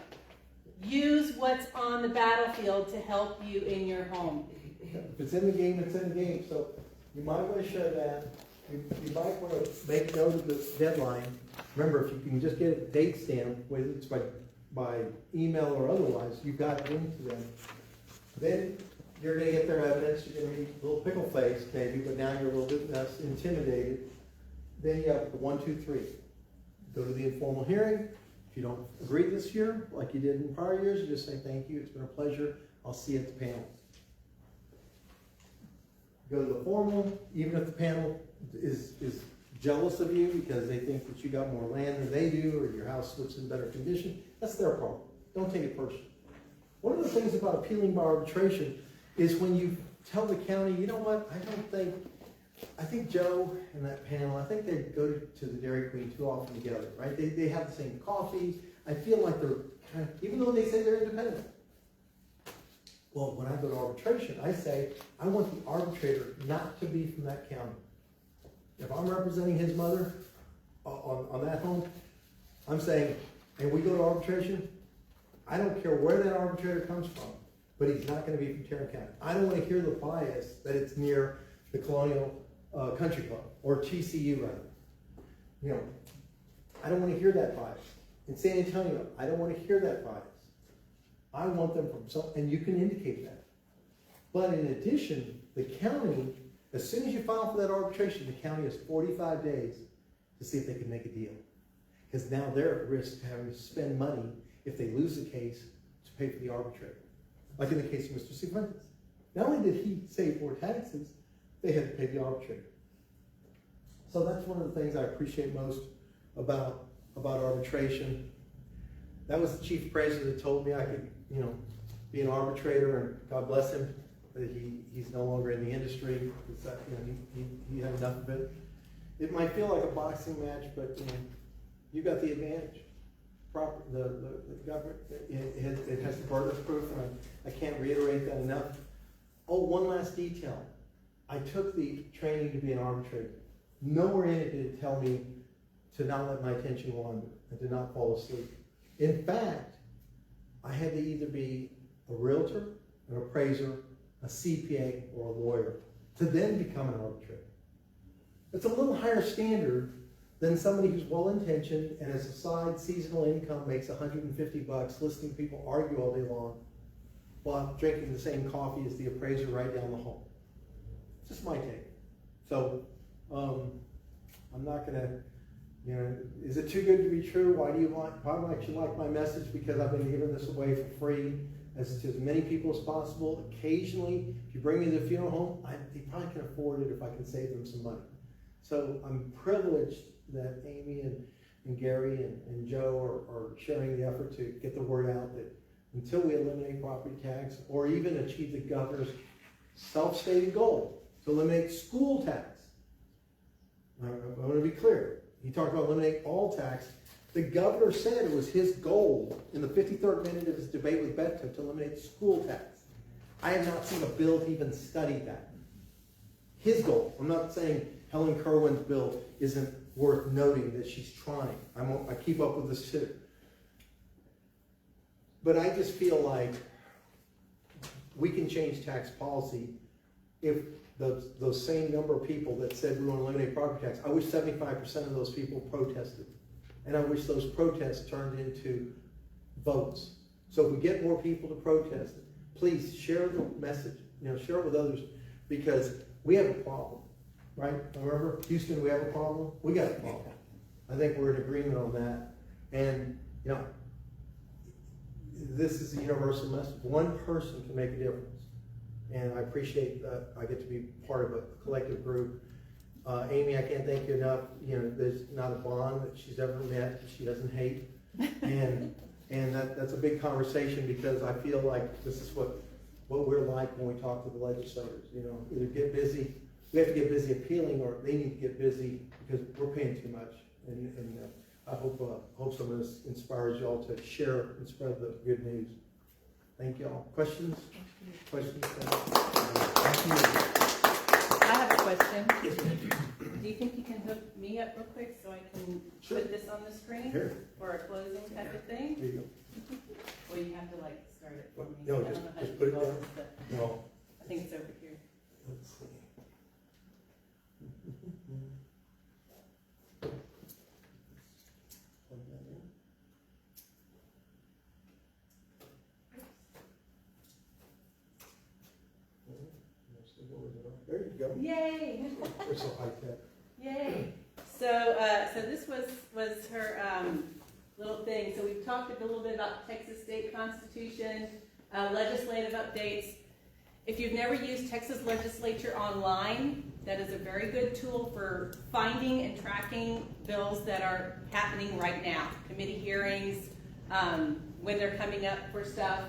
Use what's on the battlefield to help you in your home. If it's in the game, it's in the game. So you might want to show that. You might want to make note of the deadline. Remember, if you can just get a date stamp, whether it's by email or otherwise, you've got it into them. Then you're going to get their evidence. You're going to be a little pickle faced maybe, but now you're a little bit less intimidated. Then you have the 1, 2, 3. Go to the informal hearing. If you don't agree this year, like you did in prior years, you just say thank you. It's been a pleasure. I'll see you at the panel. Go to the formal, even if the panel is jealous of you because they think that you got more land than they do or your house looks in better condition, that's their problem. Don't take it personally. One of the things about appealing by arbitration is when you tell the county, you know what, I think Joe and that panel, I think they go to the Dairy Queen too often together, right? They have the same coffees. I feel like they're kind of, even though they say they're independent. Well, when I go to arbitration, I say, I want the arbitrator not to be from that county. If I'm representing his mother on that home, I'm saying, and we go to arbitration, I don't care where that arbitrator comes from, but he's not going to be from Tarrant County. I don't want to hear the bias that it's near the Colonial Country Club, or TCU rather. You know, I don't want to hear that bias. In San Antonio, I don't want to hear that bias. I want them from some, and you can indicate that. But in addition, the county, as soon as you file for that arbitration, the county has 45 days to see if they can make a deal. Because now they're at risk of having to spend money if they lose the case to pay for the arbitrator. Like in the case of Mr. Cifuentes. Not only did he save more taxes, they had to pay the arbitrator. So that's one of the things I appreciate most about arbitration. That was the chief appraiser that told me I could, be an arbitrator, and God bless him, that he's no longer in the industry. He had enough of it. It might feel like a boxing match, but you got the advantage. The government, it has the burden of proof, and I can't reiterate that enough. Oh, one last detail. I took the training to be an arbitrator. Nowhere in it did it tell me to not let my attention wander and to not fall asleep. In fact, I had to either be a realtor, an appraiser, a CPA, or a lawyer to then become an arbitrator. It's a little higher standard than somebody who's well-intentioned and as a side seasonal income makes $150 listening to people argue all day long while drinking the same coffee as the appraiser right down the hall. It's just my take. So I'm not gonna, is it too good to be true? Why might you like my message? Because I've been giving this away for free to as many people as possible. Occasionally, if you bring me to the funeral home, they probably can afford it if I can save them some money. So I'm privileged that Amy and Gary and Joe are sharing the effort to get the word out that until we eliminate property tax or even achieve the governor's self-stated goal to eliminate school tax. I want to be clear. He talked about eliminate all tax. The governor said it was his goal in the 53rd minute of his debate with Beto to eliminate school tax. I have not seen a bill to even study that. His goal. I'm not saying Helen Kerwin's bill isn't worth noting that she's trying. I keep up with this too. But I just feel like we can change tax policy if those same number of people that said we want to eliminate property tax, I wish 75% of those people protested. And I wish those protests turned into votes. So if we get more people to protest, please share the message, share it with others, because we have a problem, right? Remember, Houston, we have a problem? We got a problem. I think we're in agreement on that. And, this is a universal message. One person can make a difference. And I appreciate that I get to be part of a collective group. Amy, I can't thank you enough. There's not a bond that she's ever met that she doesn't hate. And that's a big conversation, because I feel like this is what we're like when we talk to the legislators, you know, either get busy, we have to get busy appealing, or they need to get busy because we're paying too much. And I hope some of this inspires y'all to share and spread the good news. Thank y'all. Questions? Questions? Thank you. I have a question. Yes, ma'am. Do you think you can hook me up real quick so I can Sure. put this on the screen Here. for a closing type of thing? Here you go. Well, you have to like start it for me. No, I don't just- know how just to put it do all down. this stuff. No. I think it's over here. Let's see. Plug that in. There you go. Yay! We're so high tech. Yay! So this was her little thing. So we've talked a little bit about Texas State Constitution, legislative updates. If you've never used Texas Legislature Online, that is a very good tool for finding and tracking bills that are happening right now. Committee hearings, when they're coming up for stuff.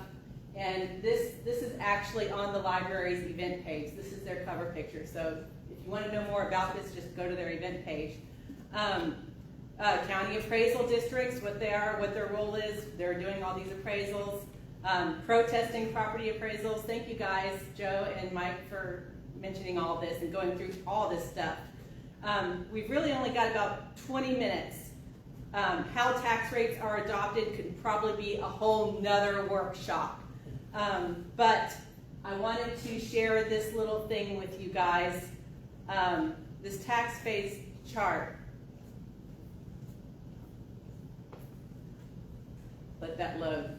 And this is actually on the library's event page. This is their cover picture. So if you want to know more about this, just go to their event page. County appraisal districts, what they are, what their role is. They're doing all these appraisals. Protesting property appraisals. Thank you guys, Joe and Mike, for mentioning all this and going through all this stuff. We've really only got about 20 minutes. How tax rates are adopted could probably be a whole nother workshop. But I wanted to share this little thing with you guys. This tax phase chart. Let that load.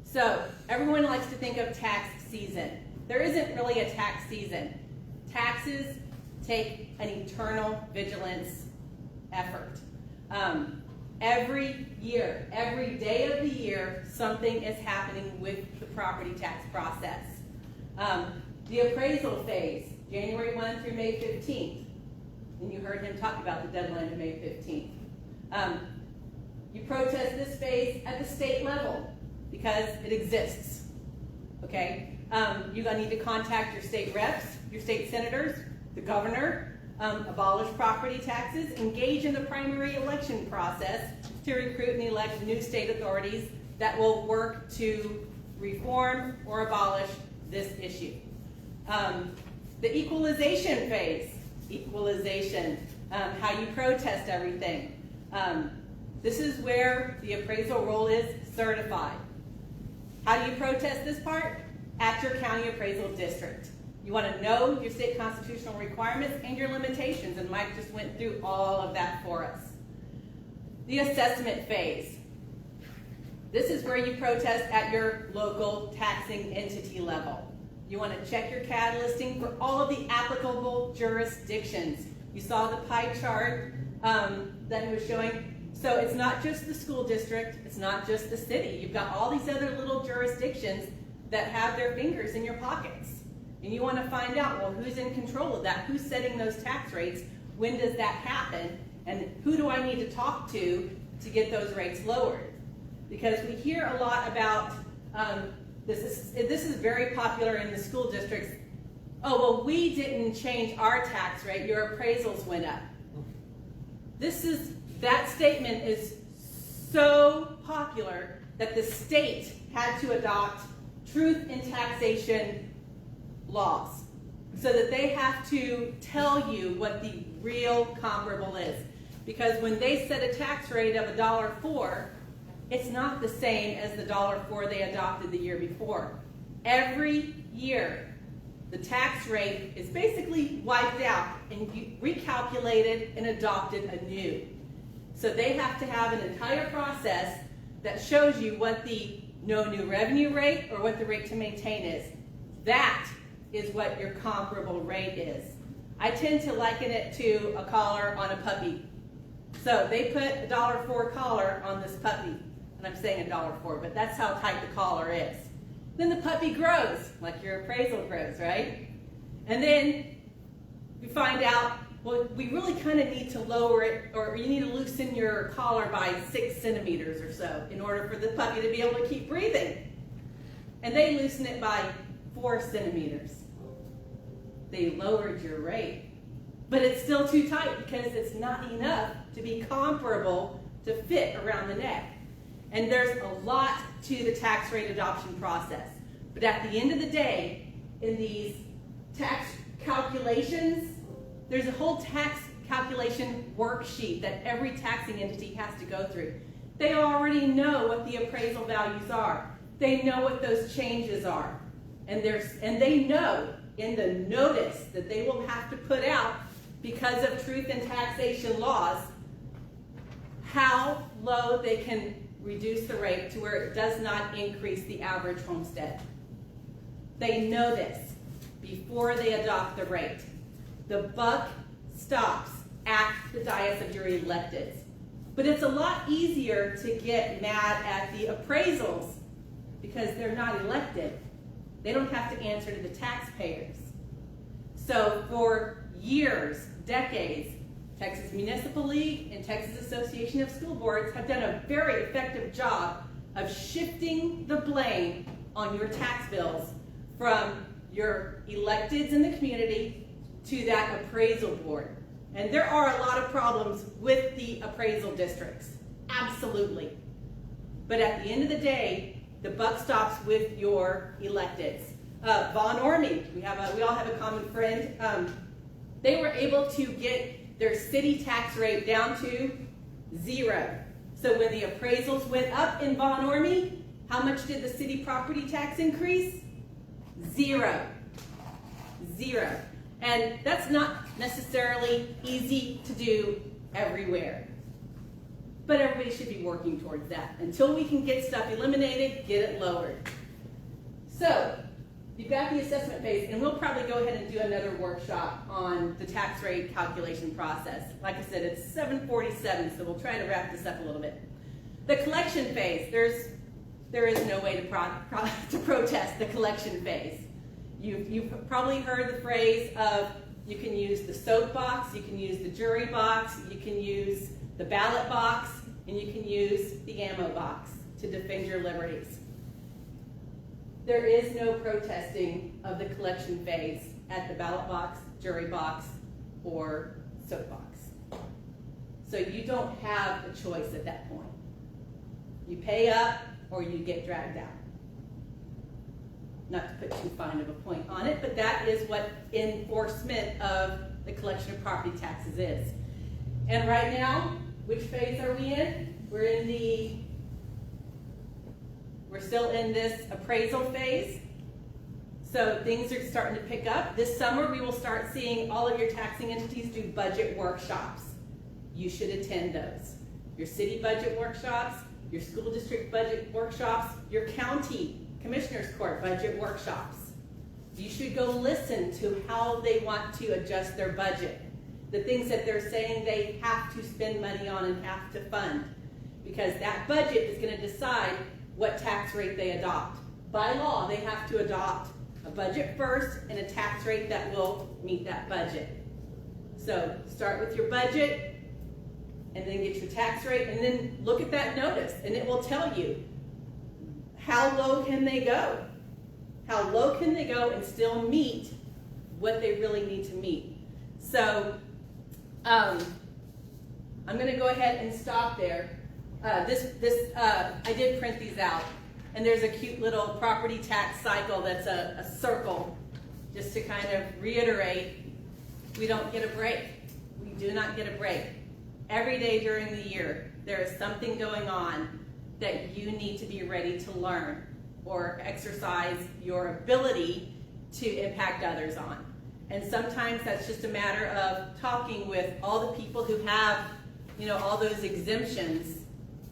So everyone likes to think of tax season. There isn't really a tax season. Taxes take an eternal vigilance effort. Every year, every day of the year, something is happening with the property tax process. The appraisal phase, January 1 through May 15th. And you heard him talk about the deadline to May 15th. You protest this phase at the state level because it exists. Okay? You're going to need to contact your state reps, your state senators, the governor, abolish property taxes, engage in the primary election process to recruit and elect new state authorities that will work to reform or abolish this issue. The equalization phase, how you protest everything. This is where the appraisal roll is certified. How do you protest this part? At your county appraisal district. You want to know your state constitutional requirements and your limitations, and Mike just went through all of that for us. The assessment phase. This is where you protest at your local taxing entity level. You want to check your CAD listing for all of the applicable jurisdictions. You saw the pie chart that he was showing. So it's not just the school district, it's not just the city. You've got all these other little jurisdictions that have their fingers in your pockets. And you want to find out, well, who's in control of that? Who's setting those tax rates? When does that happen? And who do I need to talk to get those rates lowered? Because we hear a lot about, this is very popular in the school districts. Oh, well, we didn't change our tax rate, your appraisals went up. That statement is so popular that the state had to adopt truth in taxation laws so that they have to tell you what the real comparable is. Because when they set a tax rate of $1.04, it's not the same as the $1.04 they adopted the year before. Every year, the tax rate is basically wiped out and recalculated and adopted anew. So they have to have an entire process that shows you what the no new revenue rate or what the rate to maintain is. That is what your comparable rate is. I tend to liken it to a collar on a puppy. So they put a $1.04 collar on this puppy. And I'm saying $1.04, but that's how tight the collar is. Then the puppy grows, like your appraisal grows, right? And then you find out well, we really kind of need to lower it, or you need to loosen your collar by 6 centimeters or so in order for the puppy to be able to keep breathing. And they loosen it by 4 centimeters. They lowered your rate. But it's still too tight because it's not enough to be comparable to fit around the neck. And there's a lot to the tax rate adoption process. But at the end of the day, in these tax calculations, there's a whole tax calculation worksheet that every taxing entity has to go through. They already know what the appraisal values are. They know what those changes are. And they know in the notice that they will have to put out because of truth in taxation laws how low they can reduce the rate to where it does not increase the average homestead. They know this before they adopt the rate. The buck stops at the dais of your electeds. But it's a lot easier to get mad at the appraisals because they're not elected. They don't have to answer to the taxpayers. So for years, decades, Texas Municipal League and Texas Association of School Boards have done a very effective job of shifting the blame on your tax bills from your electeds in the community to that appraisal board. And there are a lot of problems with the appraisal districts, absolutely. But at the end of the day, the buck stops with your electeds. Von Ormy, we all have a common friend. They were able to get their city tax rate down to 0. So when the appraisals went up in Von Ormy, how much did the city property tax increase? 0. 0. And that's not necessarily easy to do everywhere. But everybody should be working towards that. Until we can get stuff eliminated, get it lowered. So, you've got the assessment phase, and we'll probably go ahead and do another workshop on the tax rate calculation process. Like I said, it's 7:47, so we'll try to wrap this up a little bit. The collection phase, there is no way to protest the collection phase. You've probably heard the phrase of you can use the soapbox, you can use the jury box, you can use the ballot box, and you can use the ammo box to defend your liberties. There is no protesting of the collection phase at the ballot box, jury box, or soapbox. So you don't have a choice at that point. You pay up or you get dragged out. Not to put too fine of a point on it, but that is what enforcement of the collection of property taxes is. And right now, which phase are we in? We're still in this appraisal phase. So things are starting to pick up. This summer, we will start seeing all of your taxing entities do budget workshops. You should attend those. Your city budget workshops, your school district budget workshops, your county commissioners court budget workshops. You should go listen to how they want to adjust their budget. The things that they're saying they have to spend money on and have to fund. Because that budget is going to decide what tax rate they adopt. By law, they have to adopt a budget first and a tax rate that will meet that budget. So start with your budget and then get your tax rate and then look at that notice and it will tell you how low can they go? How low can they go and still meet what they really need to meet? So I'm going to go ahead and stop there. I did print these out, and there's a cute little property tax cycle that's a circle, just to kind of reiterate, we don't get a break. We do not get a break. Every day during the year, there is something going on that you need to be ready to learn or exercise your ability to impact others on. And sometimes that's just a matter of talking with all the people who have, all those exemptions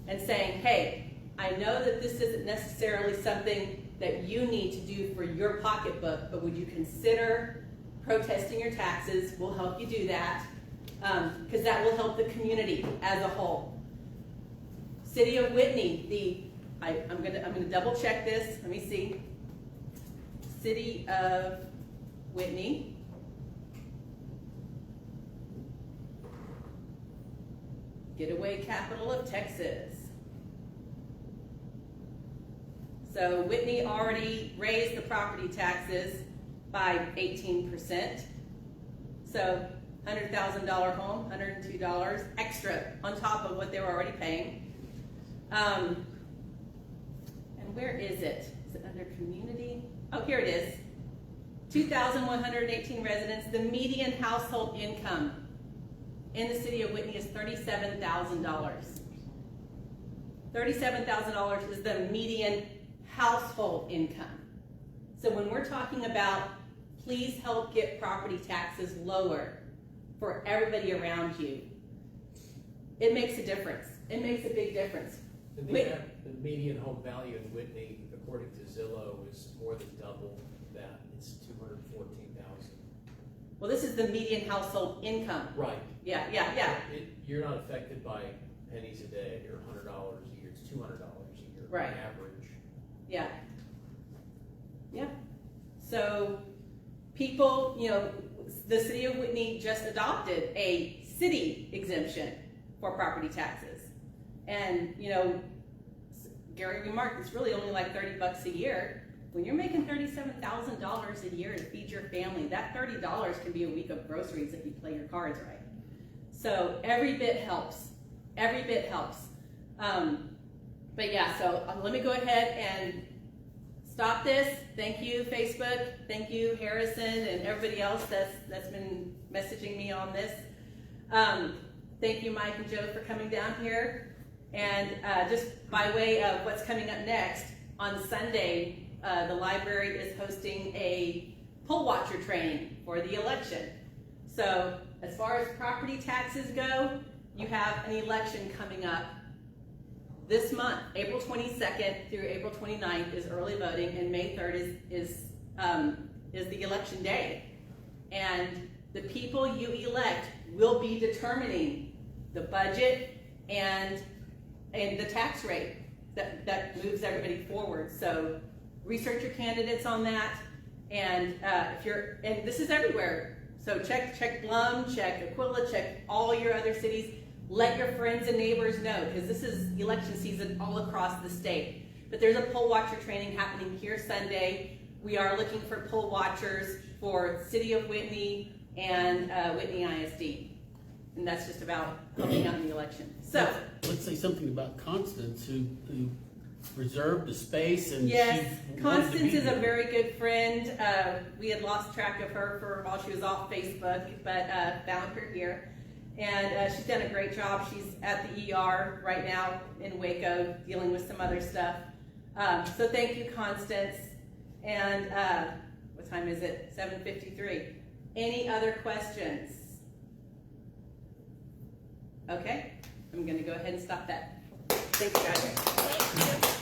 and saying, hey, I know that this isn't necessarily something that you need to do for your pocketbook, but would you consider protesting your taxes? We'll help you do that, because that will help the community as a whole. City of Whitney, I'm gonna double check this. Let me see. City of Whitney. getaway capital of Texas. So Whitney already raised the property taxes by 18%. So $100,000 home, $102 extra on top of what they were already paying. And where is it? Is it under community? Oh, here it is. 2,118 residents. The median household income in the city of Whitney is $37,000. $37,000 is the median household income. So when we're talking about please help get property taxes lower for everybody around you, it makes a difference. It makes a big difference. The median home value in Whitney, according to Zillow, is more than double that. It's $214,000. Well, this is the median household income. Right. Yeah. You're not affected by pennies a day or $100 a year. It's $200 a year Right. on average. Yeah. So people, the city of Whitney just adopted a city exemption for property taxes. And, Gary remarked, it's really only like $30 a year. When you're making $37,000 a year to feed your family, that $30 can be a week of groceries if you play your cards right. So every bit helps. Every bit helps. But yeah, so let me go ahead and stop this. Thank you, Facebook. Thank you, Harrison, and everybody else that's been messaging me on this. Thank you, Mike and Joe, for coming down here. And just by way of what's coming up next, on Sunday, the library is hosting a poll watcher training for the election. So as far as property taxes go, you have an election coming up this month. April 22nd through April 29th is early voting, and May 3rd is the election day. And the people you elect will be determining the budget and the tax rate that moves everybody forward. So research your candidates on that, and and this is everywhere. So check Blum, check Aquila, check all your other cities. Let your friends and neighbors know, because this is election season all across the state. But there's a poll watcher training happening here Sunday. We are looking for poll watchers for City of Whitney and Whitney ISD. And that's just about helping out in the election. So let's say something about Constance, who reserved the space, and yes, she Constance is a very good friend. We had lost track of her for while she was off Facebook, but found her here. And she's done a great job. She's at the ER right now in Waco dealing with some other stuff. So thank you, Constance. And what time is it? 7:53. Any other questions? Okay, I'm going to go ahead and stop that. Thanks, guys. Thank you.